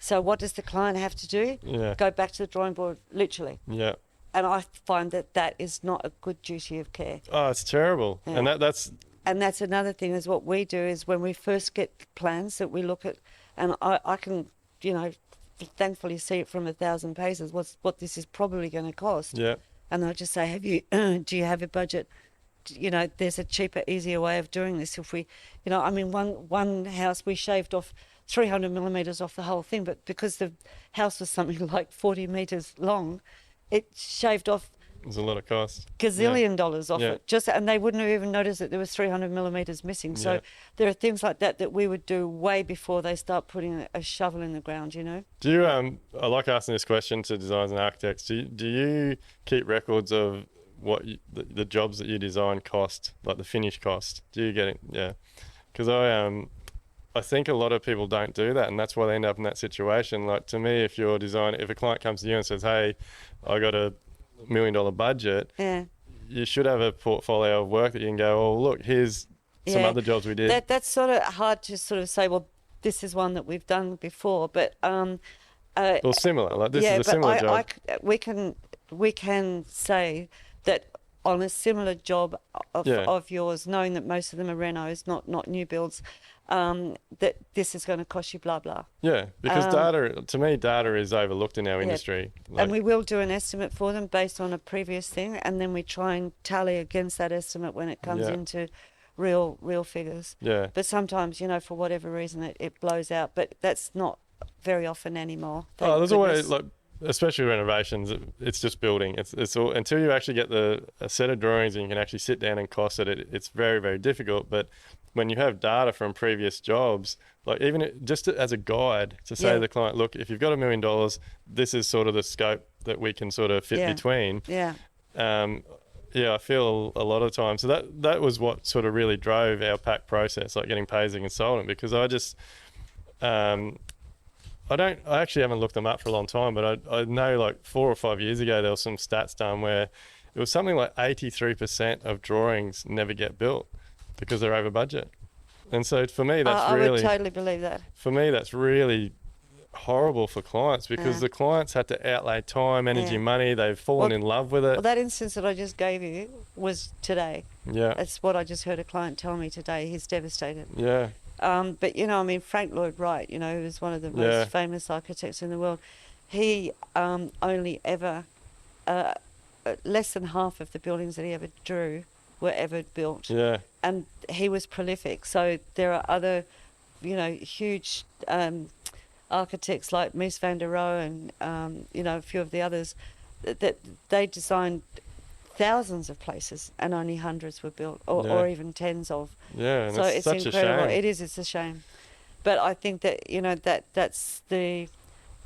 So what does the client have to do? Go back to the drawing board, literally. Yeah. And I find that is not a good duty of care. Oh, it's terrible. Yeah. And that's another thing, is what we do is when we first get plans that we look at, and I can, thankfully see it from 1,000 pages, what this is probably going to cost. Yeah. And I'll just say, do you have a budget? There's a cheaper, easier way of doing this. If we, one house we shaved off 300 millimetres off the whole thing, but because the house was something like 40 metres long, it shaved off. There's a lot of cost. Gazillion dollars off it. And they wouldn't have even noticed that there was 300 millimetres missing. So there are things like that we would do way before they start putting a shovel in the ground, Do you, I like asking this question to designers and architects, do you keep records of what the jobs that you design cost, like the finish cost? Do you get it? Yeah. Because I think a lot of people don't do that, and that's why they end up in that situation. Like, to me, if a client comes to you and says, hey, I got a $1 million budget, you should have a portfolio of work that you can go, oh, look, here's some other jobs we did. That's sort of hard to sort of say, well, this is one that we've done before, but well, similar, like this is a similar job. We can say that on a similar job Yeah. of yours, knowing that most of them are renos, not new builds, that this is going to cost you blah blah. Yeah, because data, to me, data is overlooked in our industry. And we will do an estimate for them based on a previous thing, and then we try and tally against that estimate when it comes into real figures. Yeah. But sometimes, for whatever reason, it blows out. But that's not very often anymore. Oh, there's goodness. always, like, especially renovations, it's just building. It's all, until you actually get a set of drawings and you can actually sit down and cost it, it's very, very difficult. But when you have data from previous jobs, like even just as a guide to say to the client, look, if you've got $1 million, this is sort of the scope that we can sort of fit between. Yeah. I feel a lot of times. So that was what sort of really drove our pack process, like getting paid as a consultant, because I just, I actually haven't looked them up for a long time, but I know like 4 or 5 years ago, there was some stats done where it was something like 83% of drawings never get built because they're over budget. And so for me, that's really... I would totally believe that. For me, that's really horrible for clients, because the clients had to outlay time, energy, money. They've fallen in love with it. Well, that instance that I just gave you was today. Yeah. That's what I just heard a client tell me today. He's devastated. Yeah. But, Frank Lloyd Wright, who was one of the most famous architects in the world, he only ever... less than half of the buildings that he ever drew were ever built. Yeah. And he was prolific. So there are other, huge architects like Mies van der Rohe and, a few of the others that they designed thousands of places and only hundreds were built or even tens of. Yeah, and so it's such incredible. a shame. It's a shame. But I think that, that's the,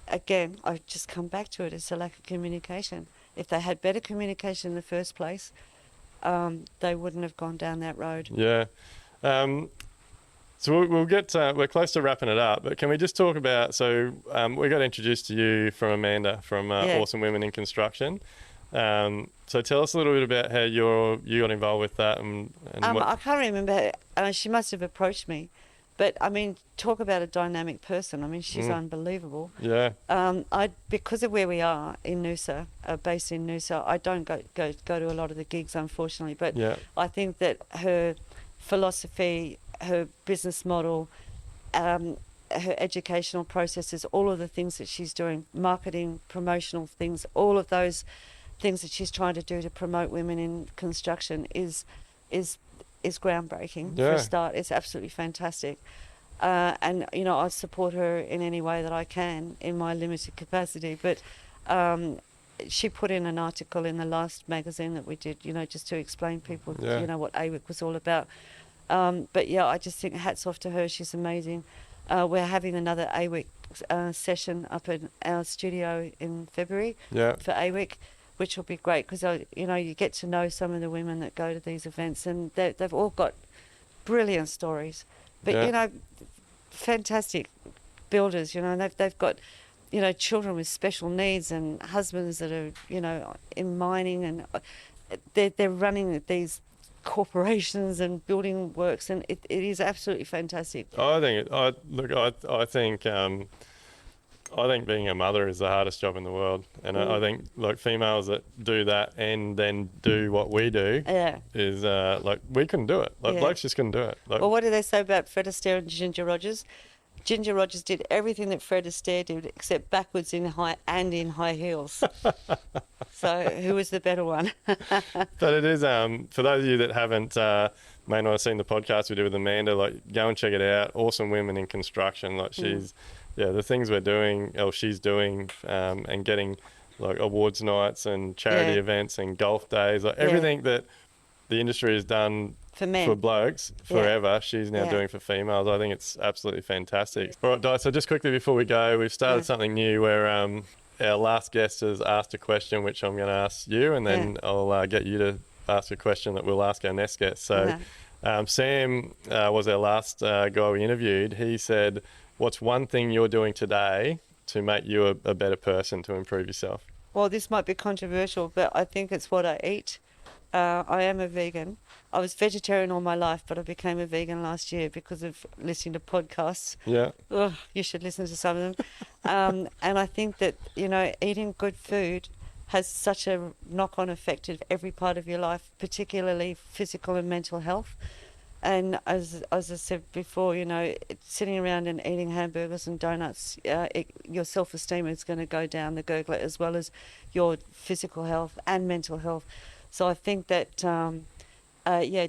again, I just come back to it, it's a lack of communication. If they had better communication in the first place, they wouldn't have gone down that road. Yeah. So we'll get, we're close to wrapping it up, but can we just talk about, we got introduced to you from Amanda from Awesome Women in Construction. So tell us a little bit about how you got involved with that. And I can't remember, she must have approached me, but talk about a dynamic person. She's unbelievable. Yeah. Because of where we are in Noosa, based in Noosa, I don't go to a lot of the gigs, unfortunately, but I think that her philosophy, her business model, her educational processes, all of the things that she's doing, marketing, promotional things, all of those things that she's trying to do to promote women in construction is groundbreaking for a start. It's absolutely fantastic. And, I support her in any way that I can in my limited capacity. But she put in an article in the last magazine that we did, just to explain people, what AWIC was all about. I just think hats off to her. She's amazing. We're having another AWIC session up in our studio in February for AWIC, which will be great because, you get to know some of the women that go to these events, and they've all got brilliant stories. But, fantastic builders, they've got, children with special needs and husbands that are, in mining, and they're running these corporations and building works, and it is absolutely fantastic. I think being a mother is the hardest job in the world, and I think like females that do that and then do what we do is we couldn't do it. Blokes just couldn't do it. Well, what do they say about Fred Astaire and Ginger Rogers? Ginger Rogers did everything that Fred Astaire did except backwards in high heels. So who was the better one? But it is for those of you that haven't may not have seen the podcast we did with Amanda, go and check it out. Awesome Women in Construction. She's the things we're doing, or she's doing, and getting awards nights and charity events and golf days, everything that the industry has done for men, for blokes forever, she's now doing for females. I think it's absolutely fantastic. All right, Di, so just quickly before we go, we've started something new where our last guest has asked a question which I'm going to ask you, and then I'll get you to ask a question that we'll ask our next guest. So Sam was our last guy we interviewed. He said, what's one thing you're doing today to make you a better person, to improve yourself? Well, this might be controversial, but I think it's what I eat. I am a vegan. I was vegetarian all my life, but I became a vegan last year because of listening to podcasts. Yeah. You should listen to some of them. And I think that, eating good food has such a knock-on effect of every part of your life, particularly physical and mental health. And as I said before, sitting around and eating hamburgers and donuts, your self-esteem is going to go down the gurgler, as well as your physical health and mental health. So I think that,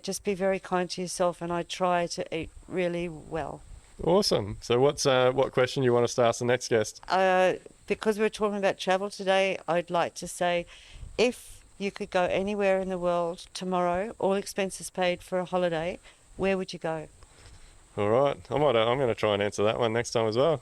just be very kind to yourself, and I try to eat really well. Awesome. So what question you want us to ask the next guest? Because we're talking about travel today, I'd like to say, if you could go anywhere in the world tomorrow, all expenses paid for a holiday, where would you go? All right. I'm going to try and answer that one next time as well.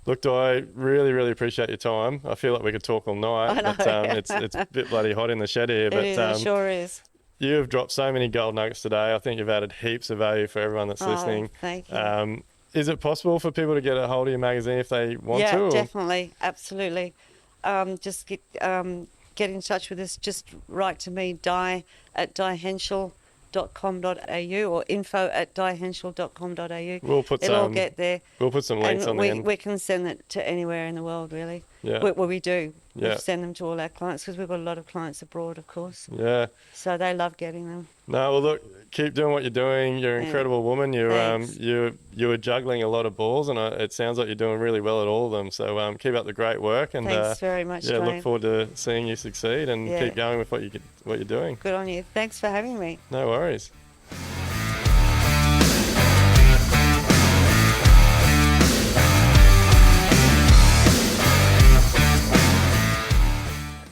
Look, I really, really appreciate your time. I feel like we could talk all night. I know. But, it's a bit bloody hot in the shed here. But It sure is. You've dropped so many gold nuggets today. I think you've added heaps of value for everyone that's listening. Thank you. Is it possible for people to get a hold of your magazine if they want to? Yeah, definitely. Absolutely. Just get in touch with us. Just write to me, Henshall.com.au or info@duayhenshall.com.au. It'll all get there. We'll put some links on the end. We can send it to anywhere in the world, really. Yeah. Well, we do. Yeah. We send them to all our clients because we've got a lot of clients abroad, of course. Yeah. So they love getting them. No, well, look, keep doing what you're doing. You're an incredible woman. You were juggling a lot of balls, and it sounds like you're doing really well at all of them. So keep up the great work, and thanks very much. Yeah, Duayne. look forward to seeing you succeed, and keep going with what you're doing. Good on you. Thanks for having me. No worries.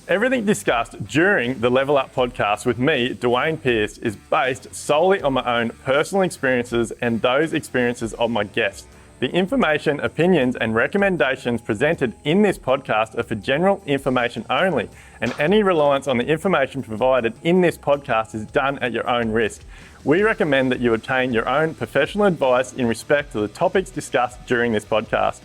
Everything discussed during the Level Up podcast with me, Duayne Pearce, is based solely on my own personal experiences and those experiences of my guests. The information, opinions, and recommendations presented in this podcast are for general information only, and any reliance on the information provided in this podcast is done at your own risk. We recommend that you obtain your own professional advice in respect to the topics discussed during this podcast.